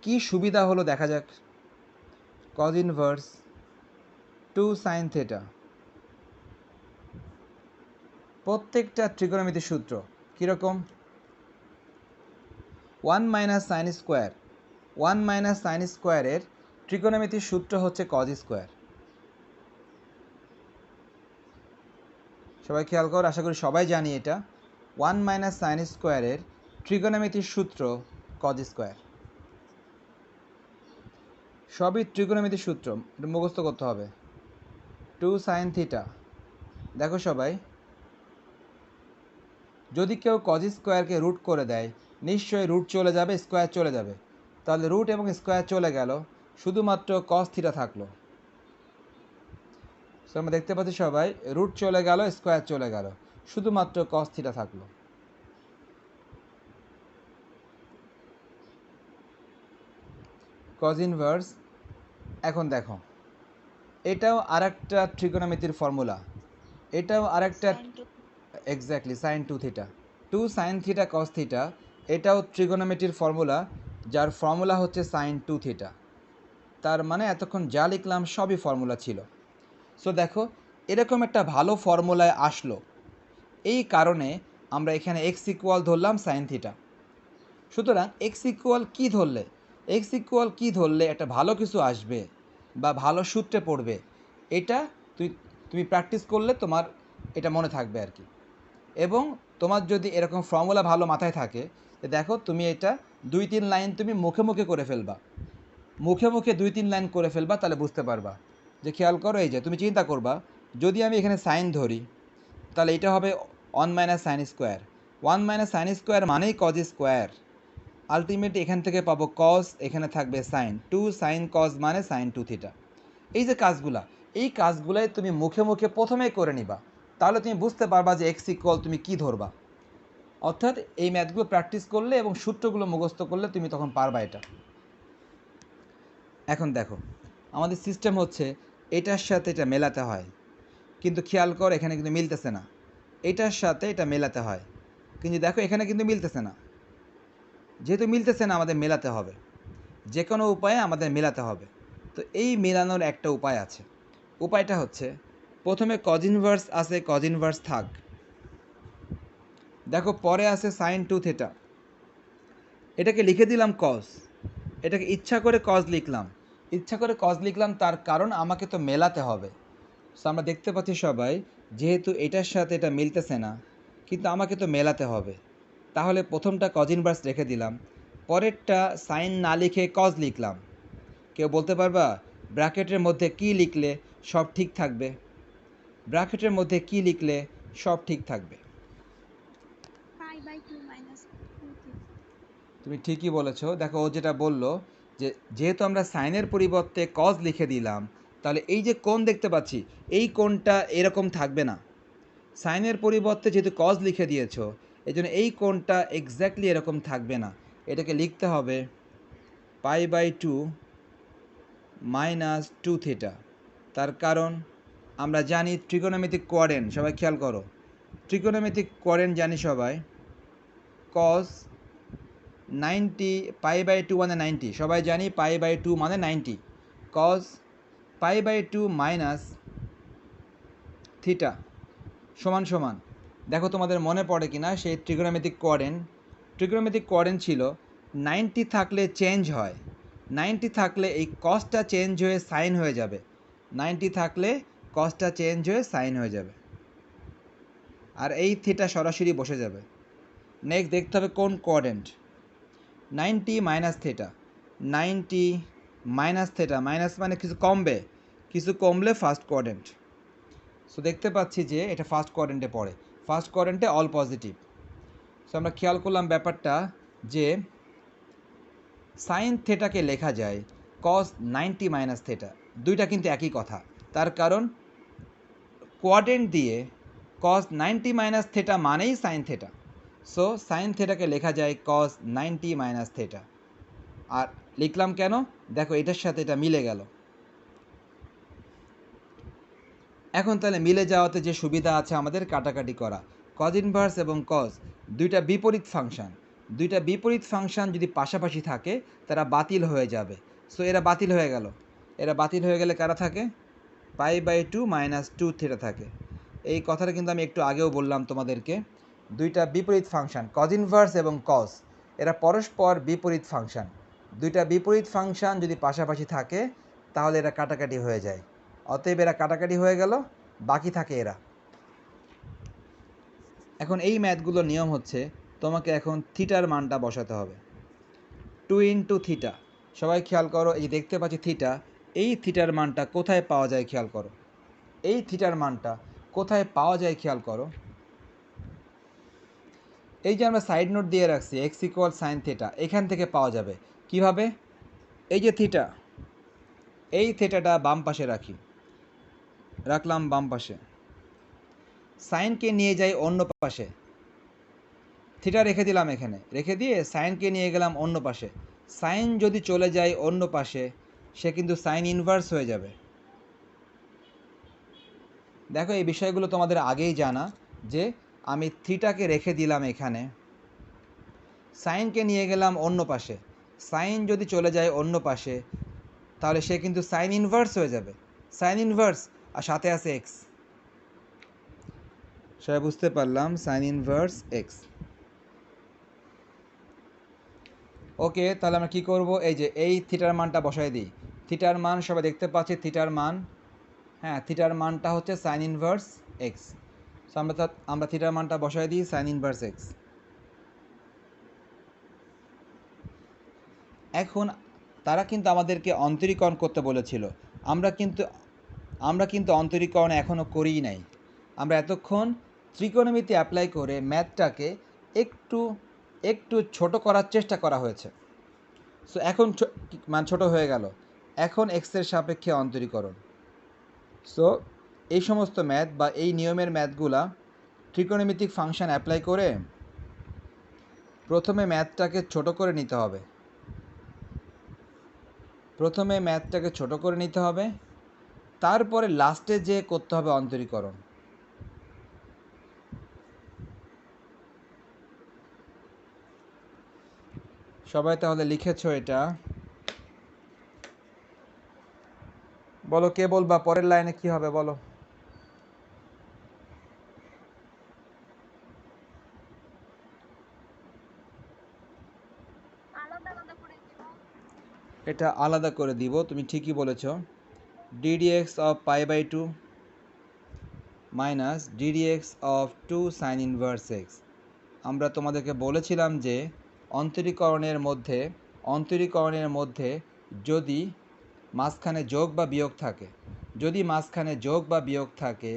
কি সুবিধা হলো দেখা যাক। কজ ইনভার্স 2 সাইন থিটা, প্রত্যেকটা ত্রিকোণমিতির সূত্র কীরকম, 1 - সাইন স্কোয়ার, 1 - সাইন স্কোয়ারের ত্রিকোণমিতির সূত্র হচ্ছে কজ স্কোয়ার। সবাই খেয়াল কর, আশা করি সবাই জানি এটা। 1 - সাইন স্কোয়ারের ত্রিকোণমিতির সূত্র কজ স্কোয়ার। সবই ত্রিকোণমিতির সূত্র, এটা মুখস্থ করতে হবে। 2 সাইন থিটা, দেখো সবাই, যদি কেউ কজ স্কোয়ারকে রুট করে দেয় নিশ্চয়ই রুট চলে যাবে, স্কোয়ার চলে যাবে। তাহলে রুট এবং স্কোয়ার চলে গেল, শুধুমাত্র কজ থিটা থাকলো। সো আমরা দেখতে পাচ্ছি সবাই, রুট চলে গেল, স্কোয়ার চলে গেল, শুধুমাত্র কজ থিটা থাকলো। কজ ইনভার্স, এখন দেখো এটাও আরেকটা ট্রিগোনোমেট্রির ফর্মুলা, এটাও আরেকটা, exactly sine 2 theta, 2 sine theta cos theta, এটাও ট্রিগোনোমেট্রির ফর্মুলা, যার ফর্মুলা হচ্ছে সাইন 2 থিটা। তার মানে এতক্ষণ যা লিখলাম সবই ফর্মুলা ছিল। সো দেখো এরকম একটা ভালো ফর্মুলায় আসলো, এই কারণে আমরা এখানে এক্স ইকুয়াল ধরলাম সাইন থিটা। সুতরাং এক্স ইকুয়াল কী ধরলে, এক্স ইকুয়াল কী ধরলে একটা ভালো কিছু আসবে বা ভালো সূত্রে পড়বে, এটা তুমি প্র্যাকটিস করলে তোমার এটা মনে থাকবে আর কি। এবং তোমার যদি এরকম ফর্মুলা ভালো মাথায় থাকে, দেখো তুমি এটা 2-3 লাইন তুমি মুখে মুখে করে ফেলবা, মুখে মুখে 2-3 লাইন করে ফেলবা, তাহলে বুঝতে পারবা। যে খেয়াল করো, এই যে তুমি চিন্তা করবা, যদি আমি এখানে সাইন ধরি তাহলে এটা হবে 1 - সাইন স্কোয়ার, 1 - সাইন স্কোয়ার মানেই কজ স্কোয়ার। আলটিমেটলি এখান থেকে পাবো কজ, এখানে থাকবে সাইন, 2 সাইন কজ মানে সাইন 2 থিটা। এই যে কাজগুলা, এই কাজগুলাই তুমি মুখে মুখে প্রথমেই করে নিবা, তাহলে তুমি বুঝতে পারবা যে এক্স ইকুয়াল তুমি কী ধরবা। অর্থাৎ এই ম্যাথগুলো প্র্যাকটিস করলে এবং সূত্রগুলো মুখস্থ করলে তুমি তখন পারবা এটা। এখন দেখো আমাদের সিস্টেম হচ্ছে এটার সাথে এটা মেলাতে হয়, কিন্তু খেয়াল কর এখানে কিন্তু মিলতেছে না, এটার সাথে এটা মেলাতে হয়, কিন্তু দেখো এখানে কিন্তু মিলতেছে না। যেহেতু মিলতেছে না, আমাদের মেলাতে হবে, যে কোনো উপায়ে আমাদের মেলাতে হবে। তো এই মেলানোর একটা উপায় আছে, উপায়টা হচ্ছে প্রথমে কজ ইনভার্স আছে, কজ ইনভার্স থাক। দেখো পরে আছে সাইন 2 থিটা, এটাকে লিখে দিলাম কজ, এটাকে ইচ্ছা করে কজ লিখলাম, ইচ্ছা করে কজ লিখলাম, তার কারণ আমাকে তো মেলাতে হবে। সো আমরা দেখতে পাচ্ছি সবাই, যেহেতু এটার সাথে এটা মিলতেছে না কিন্তু আমাকে তো মেলাতে হবে, তাহলে প্রথমটা কজ ইনভার্স রেখে দিলাম, পরেরটা সাইন না লিখে কজ লিখলাম। কেউ বলতে পারবা ব্র্যাকেটের মধ্যে কি লিখলে সব ঠিক থাকবে? ব্র্যাকেটের মধ্যে কি লিখলে সব ঠিক থাকবে? π/2 - 2 থিটা। তুমি ঠিকই বলেছো। দেখো ও যেটা বললো, যে যেহেতু আমরা সাইনের পরিবর্তে কজ লিখে দিলাম, তাহলে এই যে কোণ দেখতে পাচ্ছি, এই কোণটা এরকম থাকবে না। সাইনের পরিবর্তে যেহেতু কজ লিখে দিয়েছো, এই জন্য এই কোণটা এক্স্যাক্টলি এরকম থাকবে না, এটাকে লিখতে হবে π/2 - 2 থিটা। তার কারণ আমরা জানি ট্রিগোনোমেট্রিক কোয়াড্রেন্ট, সবাই খেয়াল করো, ট্রিগোনোমেট্রিক কোয়াড্রেন্ট জানি সবাই, কজ 90 পাই বাই টু মানে 90, সবাই জানি পাই বাই টু মানে 90, cos pi by two minus theta সমান সমান, দেখো তোমাদের মনে পড়ে কি না সেই ট্রিগোনোমেট্রিক কোঅর্ডিনেট ছিল 90 থাকলে চেঞ্জ হয়, 90 থাকলে এই কসটা চেঞ্জ হয়ে সাইন হয়ে যাবে, 90 থাকলে কসটা চেঞ্জ হয়ে সাইন হয়ে যাবে, আর এই থিটা সরাসরি বসে যাবে। নেক্সট দেখতে হবে কোন coordinate, 90 minus theta, 90 minus theta, minus মানে কিছু কমলে ফার্স্ট কোঅর্ডিনেট। সো দেখতে পাচ্ছি যে এটা ফার্স্ট কোয়াড্রেন্টে পড়ে, ফার্স্ট কোয়াড্রেন্টে অল পজিটিভ। সো আমরা খেয়াল করলাম ব্যাপারটা যে সাইন থেটাকে লেখা যায় কস 90 মাইনাস থেটা, দুইটা কিন্তু একই কথা, তার কারণ কোয়াড্রেন্ট দিয়ে কস 90 মাইনাস থেটা মানেই সাইন থেটা, সো সাইন থেটাকে লেখা যায় কস 90 মাইনাস থেটা। আর লিখলাম কেন, দেখো এটার সাথে এটা মিলে গেল। এখন তাহলে মিলে যাওয়াতে যে সুবিধা আছে আমাদের কাটাকাটি করা, কজ ইনভার্স এবং কজ দুইটা বিপরীত ফাংশন যদি পাশাপাশি থাকে তারা বাতিল হয়ে যাবে। সো এরা বাতিল হয়ে গেলে কারা থাকে, pi by two minus two theta থাকে। এই কথাটা কিন্তু আমি একটু আগেও বললাম তোমাদেরকে, দুইটা বিপরীত ফাংশন কজ ইনভার্স এবং কজ, এরা পরস্পর বিপরীত ফাংশন, দুইটা বিপরীত ফাংশন যদি পাশাপাশি থাকে তাহলে এরা কাটাকাটি হয়ে যায়, অতএব এরা কাটাকাটি হয়ে গেল, বাকি থাকে এরা। এখন এই ম্যাথগুলোর নিয়ম হচ্ছে তোমাকে এখন থিটার মানটা বসাতে হবে, 2 ইন্টু থিটা। সবাই খেয়াল করো, এই দেখতে পাচ্ছি থিটা, এই থিটার মানটা কোথায় পাওয়া যায় খেয়াল করো, এই থিটার মানটা কোথায় পাওয়া যায় খেয়াল করো। এই যে আমরা সাইড নোট দিয়ে রাখছি এক্স ইকুয়াল সাইন থিটা, এখান থেকে পাওয়া যাবে কিভাবে, এই যে থিটা, এই থিটাটা বাম পাশে রাখলাম বাম পাশে, সাইনকে নিয়ে যাই অন্য পাশে, থিটা রেখে দিলাম এখানে, রেখে দিয়ে সাইনকে নিয়ে গেলাম অন্য পাশে, সাইন যদি চলে যায় অন্য পাশে সে কিন্তু সাইন ইনভার্স হয়ে যাবে। দেখো এই বিষয়গুলো তোমাদের আগেই জানা যে আমি থিটাকে রেখে দিলাম এখানে, সাইনকে নিয়ে গেলাম অন্য পাশে, সাইন যদি চলে যায় অন্য পাশে তাহলে সে কিন্তু সাইন ইনভার্স হয়ে যাবে, সাইন ইনভার্স আর সাথে আছে এক্স, সবাই বুঝতে পারলাম, সাইন ইনভার্স এক্স। ওকে, তাহলে আমরা কী করব, এই যে এই থিটার মানটা বসাই দিই, থিটার মান সবাই দেখতে পাচ্ছি, থিটার মান, হ্যাঁ থিটার মানটা হচ্ছে সাইন ইনভার্স এক্স। সো আমরা থিটার মানটা বসাই দিই সাইন ইনভার্স এক্স। এখন তারা কিন্তু আমাদেরকে অন্তরীকরণ করতে বলেছিল, আমরা কিন্তু অন্তরীকরণ এখনও করিই নাই, আমরা এতক্ষণ ত্রিকোণমিতি অ্যাপ্লাই করে ম্যাথটাকে একটু একটু ছোট করার চেষ্টা করা হয়েছে। সো এখন মান ছোট হয়ে গেল, এখন এক্সের সাপেক্ষে অন্তরীকরণ। সো এই সমস্ত ম্যাথ বা এই নিয়মের ম্যাথগুলা ত্রিকোণমিতিক ফাংশন অ্যাপ্লাই করে প্রথমে ম্যাথটাকে ছোট করে নিতে হবে, তারপরে লাস্টে যে করতে হবে অন্তরীকরণ। সবাই তাহলে লিখেছো এটা, বলো কে বলবা পরের লাইনে কি হবে বলো। আলাদা আলাদা করে দিব। এটা আলাদা করে দিব, তুমি ঠিকই বলেছো, ddx of pi by two minus ddx of two sine inverse x. আমরা তোমাদেরকে বলেছিলাম যে অন্তরীকরণের মধ্যে যদি মাঝখানে যোগ বা বিয়োগ থাকে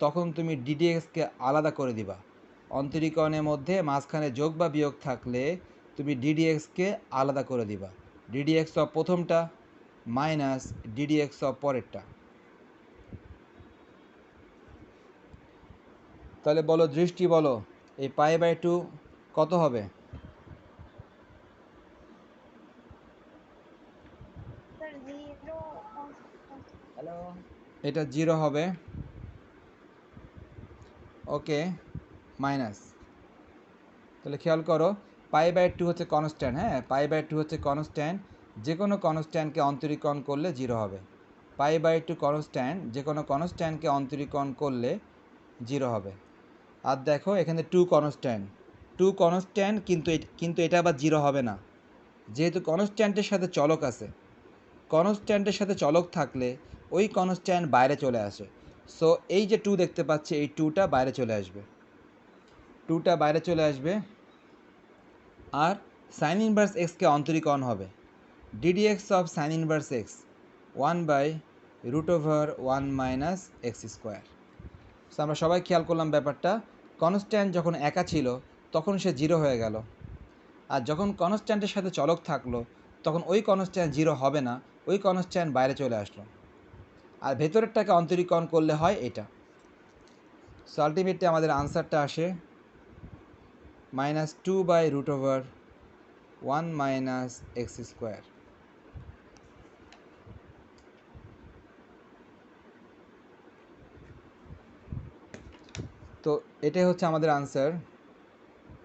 তখন তুমি ddxকে আলাদা করে দিবা। অন্তরীকরণের মধ্যে মাঝখানে যোগ বা বিয়োগ থাকলে তুমি ddxকে আলাদা করে দিবা, ddx অফ প্রথমটা মাইনাস ddx অফ পরেরটা। তাহলে বলো দৃষ্টি বলো, এই পাই বাই টু কত হবে, স্যার 0 হ্যালো এটা 0 হবে, ওকে, মাইনাস, তাহলে খেয়াল করো π/2 হচ্ছে কনস্ট্যান্ট, হ্যাঁ, π/2 হচ্ছে কনস্ট্যান্ট, যে কোনো কনস্ট্যান্টকে অন্তরীকরণ করলে 0 হবে। π/2 কনস্ট্যান্ট, যে কোনো কনস্ট্যান্টকে অন্তরীকরণ করলে 0 হবে। আর দেখো এখানে 2 কনস্ট্যান্ট, কিন্তু এটা আবার 0 হবে না, যেহেতু কনস্ট্যান্টের সাথে চলক আছে। কনস্ট্যান্টের সাথে চলক থাকলে ওই কনস্ট্যান্ট বাইরে চলে আসে। সো এই যে 2 দেখতে পাচ্ছি, এই 2টা বাইরে চলে আসবে, 2টা বাইরে চলে আসবে। আর সাইন ইনভার্স এক্সকে অন্তরীকরণ হবে, ddx of sign inverse x 1/√1 minus x square. So আমরা সবাই খেয়াল করলাম ব্যাপারটা, কনস্ট্যান্ট যখন একা ছিল তখন সে 0 হয়ে গেল, আর যখন কনস্ট্যান্টের সাথে চলক থাকলো তখন ওই কনস্ট্যান্ট 0 হবে না, ওই কনস্ট্যান্ট বাইরে চলে আসলো। আর ভেতরেরটাকে অন্তরীকরণ করলে হয় এটা। সো আলটিমেটলি আমাদের আনসারটা আসে -2/√1 মাইনাস এক্স স্কোয়ার। তো এটাই হচ্ছে আমাদের আনসার।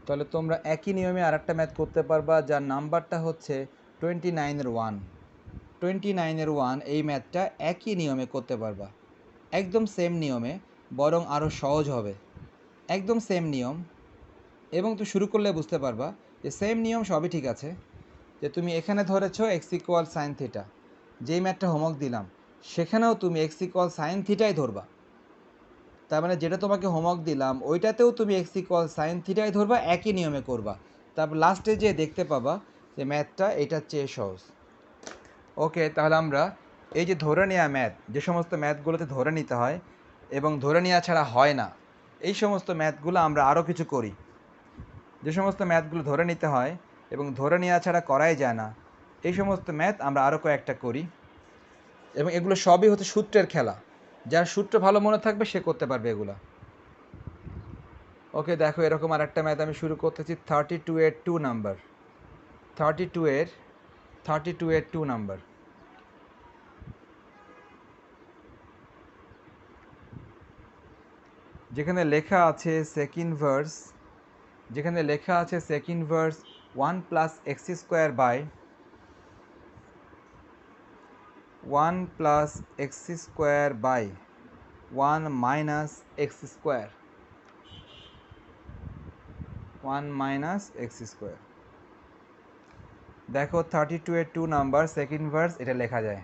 তাহলে তোমরা একই নিয়মে আরেকটা ম্যাথ করতে পারবা, যার নাম্বারটা হচ্ছে 29-এর 1। এই ম্যাথটা একই নিয়মে করতে পারবা, একদম সেম নিয়মে, বরং আরও সহজ হবে, একদম সেম নিয়ম। এবং তুমি শুরু করলে বুঝতে পারবা যে সেম নিয়ম সবই ঠিক আছে। যে তুমি এখানে ধরেছো এক্স ইকুয়াল সাইন থিটা, যেই ম্যাথটা হোমওয়ার্ক দিলাম সেখানেও তুমি এক্স ইকুয়াল সাইন থিটাই ধরবা। তার মানে যেটা তোমাকে হোমওয়ার্ক দিলাম ওইটাতেও তুমি এক্স ইকুয়াল সাইন থিটাই ধরবা, একই নিয়মে করবা। তারপর লাস্টে যে দেখতে পাবা যে ম্যাথটা এটার চেয়ে সহজ। ওকে, তাহলে আমরা এই যে ধরে নেওয়া ম্যাথ, যে সমস্ত ম্যাথগুলোতে ধরে নিতে হয় এবং ধরে নেওয়া ছাড়া হয় না, এই সমস্ত ম্যাথগুলো আমরা আরও কিছু করি। যে সমস্ত ম্যাথগুলো ধরে নিতে হয় এবং ধরে নেওয়া ছাড়া করাই যায় না, এই সমস্ত ম্যাথ আমরা আরও কয়েকটা করি। এবং এগুলো সবই হচ্ছে সূত্রের খেলা, যার সূত্র ভালো মনে থাকবে সে করতে পারবে এগুলো। ওকে, দেখো এরকম আর একটা ম্যাথ আমি শুরু করতেছি 32-এর 2 নাম্বার। 32-এর 2 নাম্বার। যেখানে লেখা আছে second verse, 1 plus x square by 1 minus x square, 1 minus x square. দেখো 32-এর 2 নাম্বার সেকেন্ড ভার্স, এটা লেখা যায়।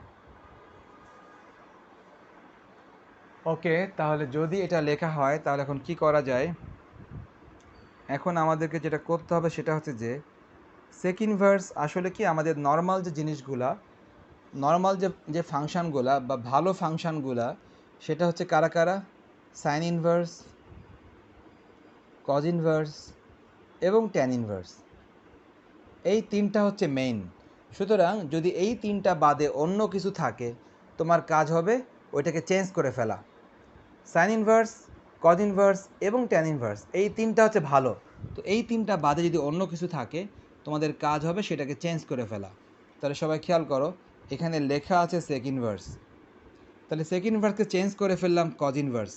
ওকে, তাহলে যদি এটা লেখা হয় তাহলে এখন কি করা যায়? এখন আমাদেরকে যেটা করতে হবে সেটা হচ্ছে যে সেকেন্ড ভার্স আসলে কি, আমাদের নর্মাল যে জিনিসগুলা, নর্মাল যে ফাংশানগুলা বা ভালো ফাংশানগুলা, সেটা হচ্ছে কারা কারা? সাইন ইনভার্স, কজ ইনভার্স এবং ট্যান ইনভার্স। এই তিনটা হচ্ছে মেইন। সুতরাং যদি এই তিনটা বাদে অন্য কিছু থাকে, তোমার কাজ হবে ওইটাকে চেঞ্জ করে ফেলা। সাইন ইনভার্স, কজ ইনভার্স এবং ট্যান ইনভার্স, এই তিনটা হচ্ছে ভালো। তো এই তিনটা বাদে যদি অন্য কিছু থাকে, তোমাদের কাজ হবে সেটাকে চেঞ্জ করে ফেলা। তাহলে সবাই খেয়াল করো, এখানে লেখা আছে সেক ইনভার্স, তাহলে সেক ইনভার্সকে চেঞ্জ করে ফেললাম কজ ইনভার্স।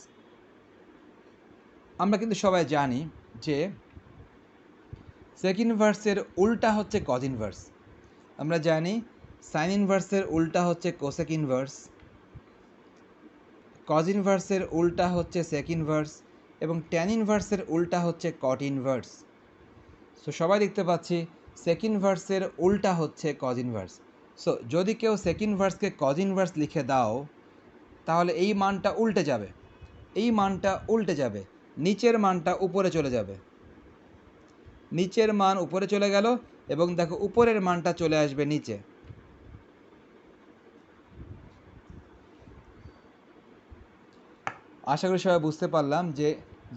আমরা কিন্তু সবাই জানি যে সেক ইনভার্সের উল্টা হচ্ছে কজ ইনভার্স। আমরা জানি সাইন ইনভার্সের উল্টা হচ্ছে কোসেক ইনভার্স, কজ ইনভার্সের উল্টা হচ্ছে সেক ইনভার্স এবং ট্যান ইনভার্সের উল্টা হচ্ছে কট ইনভার্স। সো সবাই দেখতে পাচ্ছি সেক ইনভার্সের উল্টা হচ্ছে কজ ইনভার্স। সো যদি কেউ সেক ইনভার্সকে কজ ইনভার্স লিখে দাও, তাহলে এই মানটা উল্টে যাবে, এই মানটা উল্টে যাবে, নিচের মানটা উপরে চলে যাবে, নিচের মান উপরে চলে গেল এবং দেখো উপরের মানটা চলে আসবে নিচে। আশা করি সবাই বুঝতে পারলাম যে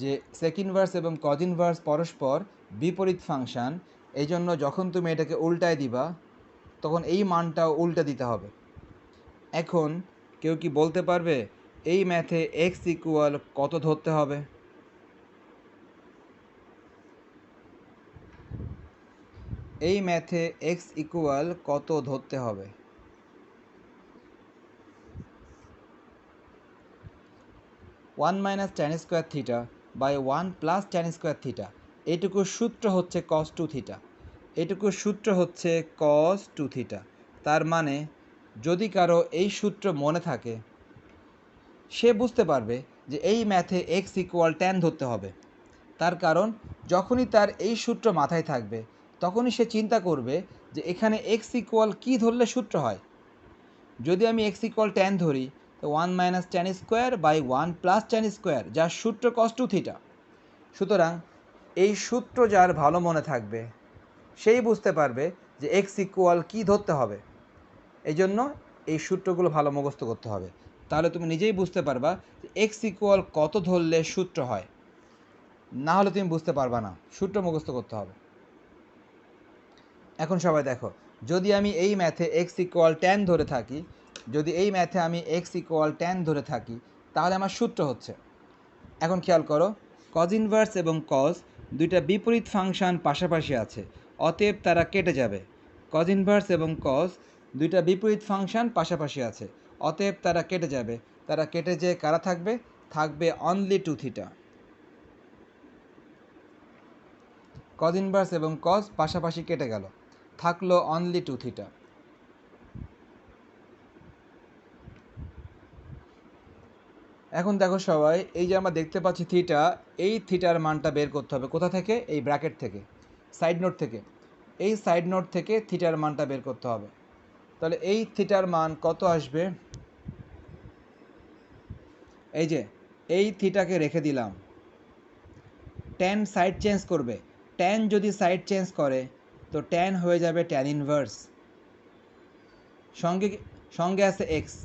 যে সেক ইনভার্স এবং কজ ইনভার্স পরস্পর বিপরীত ফাংশান। এই জন্য যখন তুমি এটাকে উল্টায় দিবা তখন এই মানটাও উল্টে দিতে হবে। এখন কেউ কি বলতে পারবে এই ম্যাথে এক্স ইকুয়াল কত ধরতে হবে? এই ম্যাথে এক্স ইকুয়াল কত ধরতে হবে? One minus tan square theta by 1 plus tan square theta, এইটুকুর সূত্র হচ্ছে কস টু থিটা। এটুকু সূত্র হচ্ছে cos 2 থিটা। তার মানে যদি কারো এই সূত্র মনে থাকে সে বুঝতে পারবে যে এই ম্যাথে এক্স ইকুয়াল ট্যান ধরতে হবে। তার কারণ যখনই তার এই সূত্র মাথায় থাকবে তখনই সে চিন্তা করবে যে এখানে এক্স ইকুয়াল কী ধরলে সূত্র হয়। যদি আমি এক্স ইকুয়াল ট্যান ধরি তো 1 minus tan square by 1 plus tan square, যার সূত্র cos 2 থিটা। সুতরাং এই সূত্র যার ভালো মনে থাকবে সেই বুঝতে পারবে যে এক্স ইকুয়াল কী ধরতে হবে। এই জন্য এই সূত্রগুলো ভালো মুখস্থ করতে হবে, তাহলে তুমি নিজেই বুঝতে পারবা যে এক্স ইকুয়াল কত ধরলে সূত্র হয়। না হলে তুমি বুঝতে পারবা না, সূত্র মুখস্থ করতে হবে। এখন সবাই দেখো, যদি আমি এই ম্যাথে এক্স ইকুয়াল ট্যান ধরে থাকি, যদি এই ম্যাথে আমি এক্স ইকুয়াল ট্যান ধরে থাকি তাহলে আমার সূত্র হচ্ছে, এখন খেয়াল করো, কজ ইনভার্স এবং কজ দুইটা বিপরীত ফাংশন পাশাপাশি আছে, অতএব তারা কেটে যাবে। কজ ইনভার্স এবং কজ দুইটা বিপরীত ফাংশন পাশাপাশি আছে, অতএব তারা কেটে যাবে। তারা কেটে যেয়ে কারা থাকবে? থাকবে অনলি 2 থিটা। কজ ইনভার্স এবং কজ পাশাপাশি কেটে গেল, থাকলো অনলি 2 থিটা। এখন দেখো সবাই, এই যে আমরা দেখতে পাচ্ছি থিটা, এই থিটার মানটা বের করতে হবে কোথা থেকে? এই ব্র্যাকেট থেকে, সাইড নোট থেকে। এই সাইড নোট থেকে থিটার মানটা বের করতে হবে। তাহলে এই থিটার মান কত আসবে? এই যে এই থিটাকে রেখে দিলাম, ট্যান সাইড চেঞ্জ করবে, ট্যান যদি সাইড চেঞ্জ করে তো ট্যান হয়ে যাবে ট্যান ইনভার্স, সঙ্গে সঙ্গে আছে এক্স।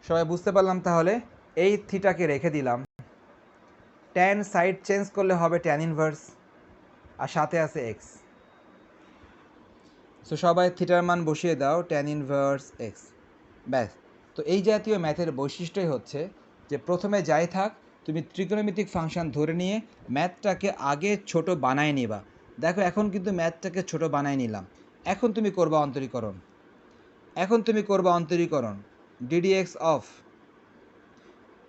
সবাই বুঝতে পারলাম? তাহলে এই থিটাকে রেখে দিলাম, ট্যান সাইড চেঞ্জ করলে হবে ট্যান ইনভার্স, আর সাথে আছে এক্স। সো সবাই থিটার মান বসিয়ে দাও, ট্যান ইনভার্স এক্স। ব্যাস। তো এই জাতীয় ম্যাথের বৈশিষ্ট্যই হচ্ছে যে প্রথমে যাই থাক তুমি ত্রিকোণমিতিক ফাংশন ধরে নিয়ে ম্যাথটাকে আগে ছোট বানায় নিবা। দেখো এখন কিন্তু ম্যাথটাকে ছোট বানায় নিলাম, এখন তুমি করবা অন্তরীকরণ। এখন তুমি করবা অন্তরীকরণ ddx of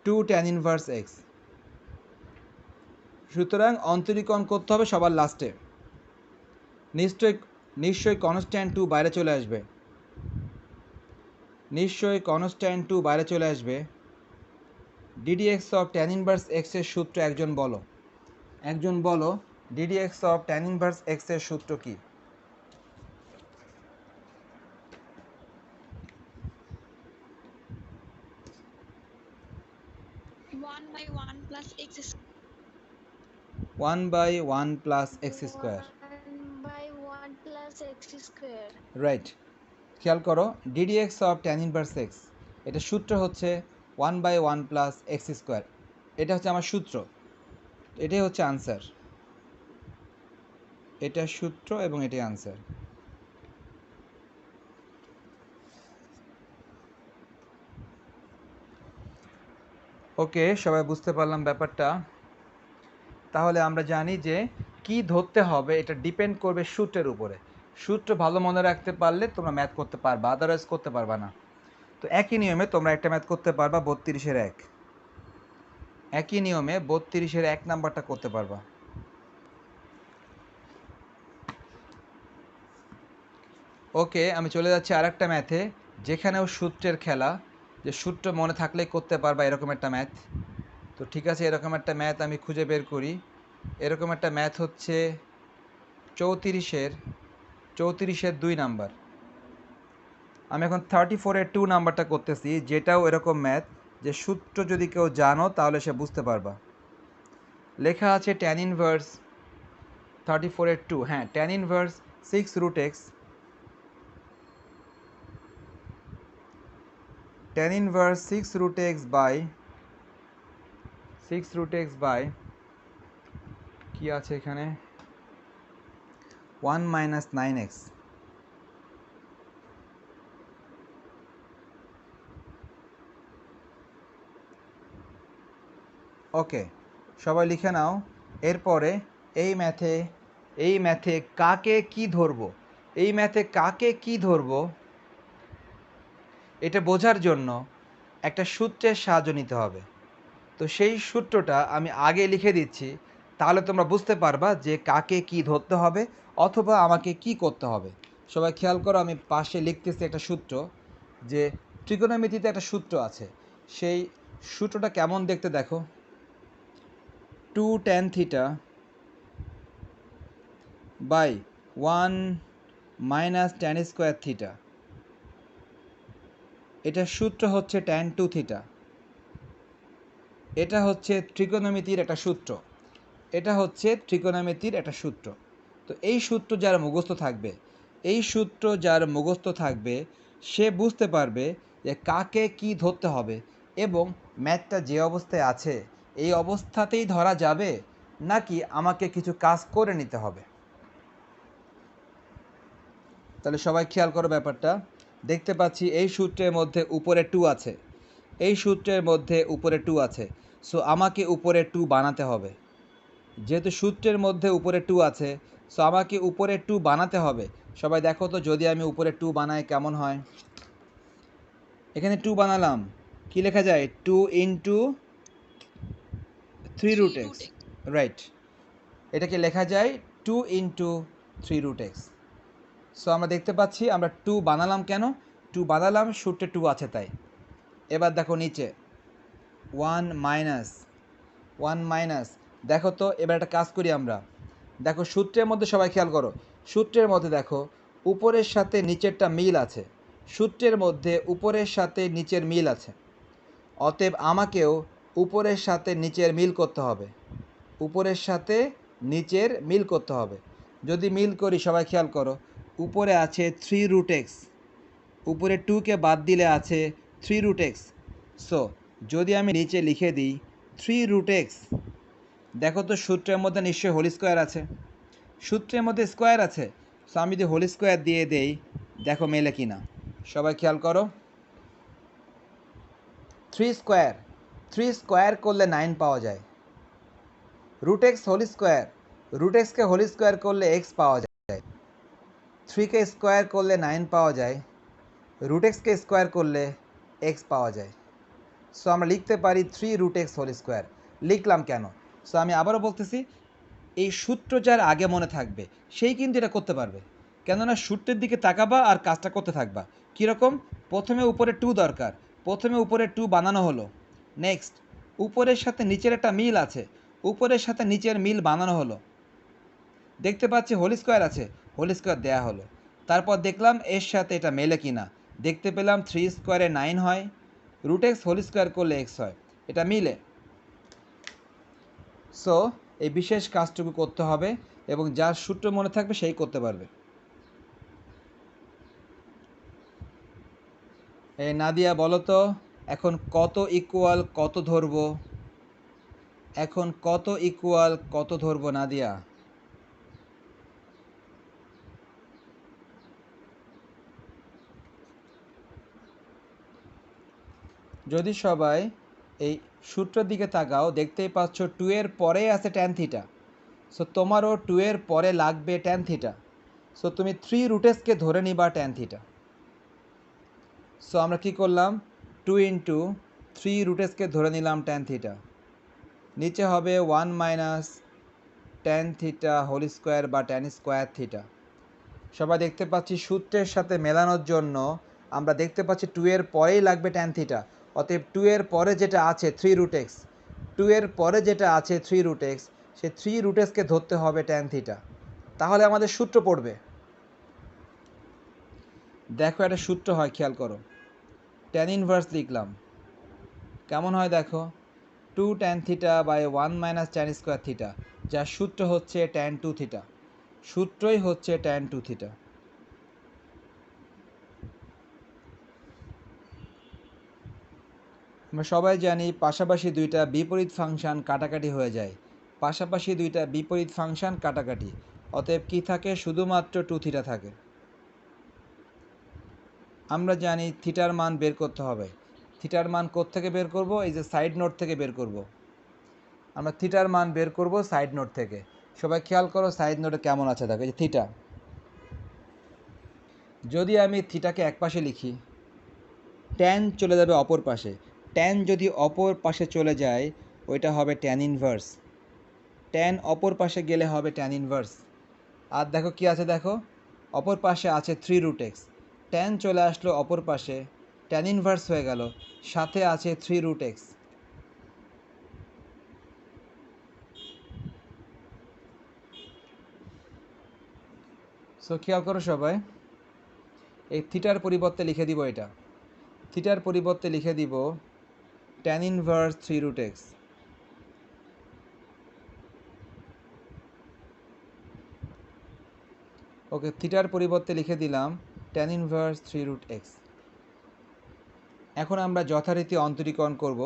2 tan inverse x. সুতরাং অন্তরীকরণ করতে হবে সবার লাস্টে। নিশ্চয়ই কনস্ট্যান্ট 2 বাইরে চলে আসবে, নিশ্চয়ই কনস্ট্যান্ট 2 বাইরে চলে আসবে। ddx of tan inverse x এর সূত্র একজন বলো, একজন বলো ddx of tan inverse x এর সূত্র কি? One by one plus x 1 by 1 plus x square. 1/1 plus x square. Right. খেয়াল করো, ddx of tan inverse x, এটা সূত্র হচ্ছে 1 বাই 1 প্লাস এক্স স্কোয়ার। এটা হচ্ছে আমার সূত্র, এটাই হচ্ছে আনসার। এটা সূত্র এবং এটাই আনসার। ওকে, সবাই বুঝতে পারলাম ব্যাপারটা। তাহলে আমরা জানি যে কি ধরতে হবে এটা ডিপেন্ড করবে সূত্রের উপরে। সূত্র ভালো মনে রাখতে পারলে তোমরা ম্যাথ করতে পারবা, আদারওয়াইজ করতে পারবা না। তো একই নিয়মে তোমরা একটা ম্যাথ করতে পারবা 32-এর 1, একই নিয়মে 32-এর 1 নাম্বারটা করতে পারবা। ওকে, আমি চলে যাচ্ছি আরেকটা ম্যাথে, যেখানেও সূত্রের খেলা, যে সূত্র মনে থাকলেই করতে পারবা এরকম একটা ম্যাথ। তো ঠিক আছে, এরকম একটা ম্যাথ আমি খুঁজে বের করি। এরকম একটা ম্যাথ হচ্ছে 34-এর 2 নাম্বার। আমি এখন 34-এর 2 নাম্বারটা করতেছি, যেটাও এরকম ম্যাথ, যে সূত্র যদি কেউ জানো তাহলে সে বুঝতে পারবা। লেখা আছে ট্যান ইনভার্স 34-এর 2, হ্যাঁ, tan inverse 6√x, tan inverse 6√x by কি আছে এখানে 1 minus 9x। ওকে, সবাই লিখে নাও। এরপরে এই ম্যাথে কাকে কি ধরবো, এই ম্যাথে কাকে কি ধরবো এটা বোঝার জন্য একটা সূত্রের সাহায্য নিতে হবে। তো সেই সূত্রটা আমি আগে লিখে দিচ্ছি, তাহলে তোমরা বুঝতে পারবা যে কাকে কি ধরতে হবে অথবা আমাকে কি করতে হবে। সবাই খেয়াল করো, আমি পাশে লিখতেছি একটা সূত্র, যে ত্রিকোণমিতিতে একটা সূত্র আছে। সেই সূত্রটা কেমন দেখতে দেখো। 2 tan theta by 1 minus tan square theta, এটার সূত্র হচ্ছে tan 2 থিটা। এটা হচ্ছে ত্রিকোণমিতির একটা সূত্র, এটা হচ্ছে ত্রিকোণমিতির একটা সূত্র। তো এই সূত্র যার মুখস্থ থাকবে, এই সূত্র যার মুখস্থ থাকবে সে বুঝতে পারবে যে কাকে কি ধরতে হবে এবং ম্যাথটা যে অবস্থায় আছে এই অবস্থাতেই ধরা যাবে নাকি আমাকে কিছু কাজ করে নিতে হবে। তাহলে সবাই খেয়াল করো ব্যাপারটা। দেখতে পাচ্ছি এই সূত্রের মধ্যে উপরে 2 আছে, এই সূত্রের মধ্যে উপরে 2 আছে। সো আমাকে উপরে 2 বানাতে হবে। যেহেতু সূত্রের মধ্যে উপরে 2 আছে, সো আমাকে উপরে 2 বানাতে হবে। সবাই দেখো তো, যদি আমি উপরে 2 বানাই কেমন হয়। এখানে 2 বানালাম, কি লেখা যায়? 2 ইন্টু 3 রুট এক্স, রাইট। এটাকে লেখা যায় 2 ইন্টু 3 রুট এক্স। সো আমরা দেখতে পাচ্ছি আমরা 2 বানালাম কেন? 2 বানালাম সূত্রে 2 আছে তাই। এবার দেখো নিচে 1 মাইনাস 1 মাইনাস, দেখো তো এবার একটা কাজ করি আমরা। দেখো সূত্রের মধ্যে সবাই খেয়াল করো, সূত্রের মধ্যে দেখো উপরের সাথে নিচেরটা মিল আছে, সূত্রের মধ্যে উপরের সাথে নিচের মিল আছে। অতএব আমাকেও উপরের সাথে নিচের মিল করতে হবে, উপরের সাথে নিচের মিল করতে হবে। যদি মিল করি সবাই খেয়াল করো, উপরে আছে 3 রুট এক্স, উপরে 2কে বাদ দিলে আছে 3 রুট এক্স। সো যদি আমি নিচে লিখে দিই 3 রুট এক্স, দেখো তো সূত্রের মধ্যে নিশ্চয়ই হোল স্কোয়ার আছে, সূত্রের মধ্যে স্কোয়ার আছে। সো আমি যদি হোল স্কোয়ার দিয়ে দেই, দেখো মেলে কি না। সবাই খেয়াল করো, 3 স্কোয়ার, 3 স্কোয়ার করলে 9 পাওয়া যায়। Root x whole square, root এক্সকে হোল স্কোয়ার করলে এক্স পাওয়া যায়। 3কে স্কোয়ার করলে 9 পাওয়া যায়, রুট এক্সকে স্কোয়ার করলে এক্স পাওয়া যায়। সো আমরা লিখতে পারি 3 রুট এক্স হোল স্কোয়ার। লিখলাম কেন? সো আমি আবারও বলতেছি, এই সূত্র যার আগে মনে থাকবে সেই কিন্তু এটা করতে পারবে, কেননা সূত্রের দিকে তাকাবা আর কাজটা করতে থাকবা। কীরকম? প্রথমে উপরে 2 দরকার, প্রথমে উপরে 2 বানানো হলো। নেক্সট উপরের সাথে নিচের একটা মিল আছে, উপরের সাথে নিচের মিল বানানো হলো। দেখতে পাচ্ছি হোল স্কোয়ার আছে, হোল স্কোয়ার দেয়া হলো। তারপর দেখলাম এর সাথে এটা মেলে কি না, দেখতে পেলাম 3 স্কোয়ারে 9 হয়, রুট এক্স হোল স্কোয়ার করলে এক্স হয়, এটা মিলে। সো এই বিশেষ কাজটুকু করতে হবে এবং যার সূত্র মনে থাকবে সেই করতে পারবে। এই নাদিয়া বলো তো, এখন কত ইকুয়াল কত ধরবো? এখন কত ইকুয়াল কত ধরবো নাদিয়া? যদি সবাই এই সূত্রের দিকে তাকাও, দেখতেই পাচ্ছ 2 এর পরে আছে ট্যান থিটা। সো তোমারও 2 এর পরে লাগবে ট্যান থিটা। সো তুমি 3 রুটেসকে ধরে নিবা ট্যান থিটা। সো আমরা কি করলাম? 2 ইন্টু 3 রুটেসকে ধরে নিলাম ট্যান থিটা। নিচে হবে 1 minus tan theta whole square বা ট্যান স্কোয়ার থিটা। সবাই দেখতে পাচ্ছি সূত্রের সাথে মেলানোর জন্য আমরা দেখতে পাচ্ছি 2 এর পরেই লাগবে ট্যান থিটা। অতএব 2 এর পরে যেটা আছে 3 রুট এক্স, 2 এর পরে যেটা আছে 3 রুট এক্স, সে 3 রুট এক্সকে ধরতে হবে ট্যান থিটা। তাহলে আমাদের সূত্র পড়বে। দেখো একটা সূত্র হয়, খেয়াল করো। ট্যান ইনভার্স লিখলাম, কেমন হয় দেখো? 2 tan theta by 1 minus tan square theta, যার সূত্র হচ্ছে ট্যান 2 থিটা। সূত্রই হচ্ছে ট্যান 2 থিটা। আমরা সবাই জানি পাশাপাশি দুইটা বিপরীত ফাংশন কাটাকাটি হয়ে যায়, পাশাপাশি দুইটা বিপরীত ফাংশন কাটাকাটি। অতএব কি থাকে? শুধুমাত্র 2 থিটা থাকে। আমরা জানি থিটার মান বের করতে হবে। থিটার মান কোত্থেকে বের করব? এই যে সাইড নোট থেকে বের করব। আমরা থিটার মান বের করব সাইড নোট থেকে। সবাই খেয়াল করো সাইড নোটে কেমন আছে দেখো, এই যে থিটা। যদি আমি থিটাকে এক পাশে লিখি, ট্যান চলে যাবে অপর পাশে। ট্যান যদি অপর পাশে চলে যায়, ওইটা হবে ট্যান ইনভার্স। ট্যান অপর পাশে গেলে হবে ট্যান ইনভার্স। আর দেখো কি আছে, দেখো অপর পাশে আছে 3√x, ট্যান চলে আসলো অপর পাশে, ট্যান ইনভার্স হয়ে গেল, সাথে আছে 3√x। সো খেয়াল করো সবাই, এই থিটার পরিবর্তে লিখে দিব, এটা থিটার পরিবর্তে লিখে দিব ট্যান ইনভার্স 3√x। ওকে, থিটার পরিবর্তে লিখে দিলাম ট্যান ইনভার্স 3√x। এখন আমরা যথারীতি অন্তরীকরণ করব।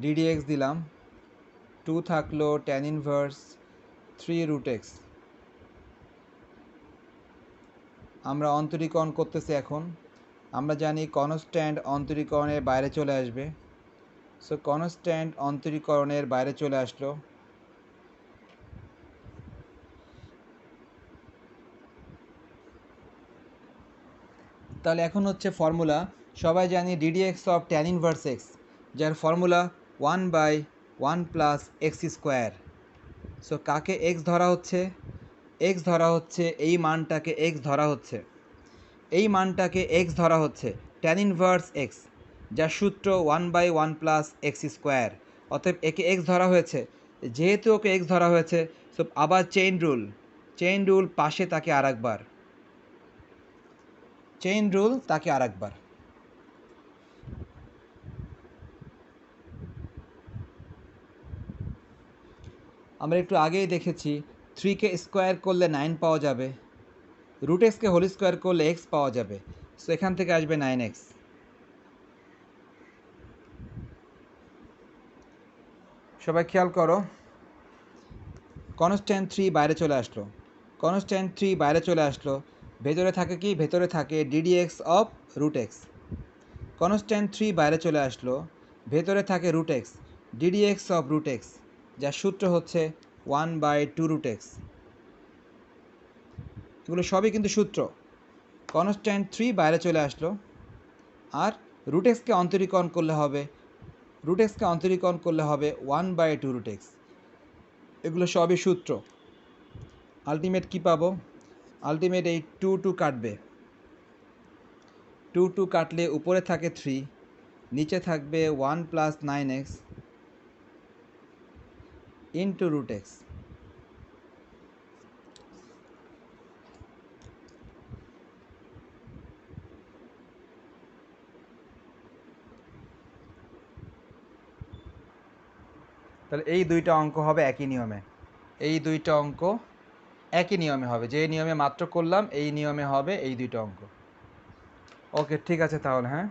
ddx দিলাম, 2 থাকলো ট্যান ইনভার্স 3√x। আমরা অন্তরীকরণ করতেছি এখন। আমরা জানি কনস্ট্যান্ট অন্তরীকরণের বাইরে চলে আসবে। সো কনস্ট্যান্ট অন্তরীকরণের বাইরে চলে আসলো। তাহলে এখন হচ্ছে ফর্মুলা, সবাই জানি ddx of tan inverse x, যার formula 1/1 plus x square. So কাকে x ধরা হচ্ছে? x ধরা হচ্ছে এই মানটাকে, x ধরা হচ্ছে এই মানটাকে x ধরা হচ্ছে ট্যান ইনভার্স x, যার সূত্র 1/1 প্লাস এক্স স্কোয়ার। অতএব একে x ধরা হয়েছে, যেহেতু ওকে x ধরা হয়েছে, সো আবার চেইন রুল পাশে তাকে আরেকবার, চেইন রুল তাকে আরেকবার। আমরা একটু আগেই দেখেছি 3কে স্কোয়ার করলে 9 পাওয়া যাবে, √x-কে হোল স্কোয়ার করলে x পাওয়া যাবে। সো এখান থেকে আসবে 9x। সবাই খেয়াল করো, কনস্ট্যান্ট 3 বাইরে চলে আসলো, কনস্ট্যান্ট 3 বাইরে চলে আসলো, ভেতরে থাকে কি? ভেতরে থাকে ddx অফ √x। কনস্ট্যান্ট 3 বাইরে চলে আসলো, ভেতরে থাকে √x, ddx অফ √x, যার সূত্র হচ্ছে 1/2√x। এগুলো সবই কিন্তু সূত্র। কনস্ট্যান্ট 3 বাইরে চলে আসলো, আর √x-কে অন্তরীকরণ করলে হবে, √x-কে অন্তরীকরণ করলে হবে 1/2√x। এগুলো সবই সূত্র। আলটিমেট কি পাবো? আলটিমেট এই 2 কাটবে, 2 কাটলে উপরে থাকে 3, নিচে থাকবে 1 প্লাস 9x ইন্টু √x। তাহলে এই দুইটা অঙ্ক হবে একই নিয়মে, এই দুইটা অঙ্ক একই নিয়মে হবে, যে নিয়মে মাত্র করলাম এই নিয়মে হবে এই দুইটা অঙ্ক। ওকে, ঠিক আছে তাহলে, হ্যাঁ।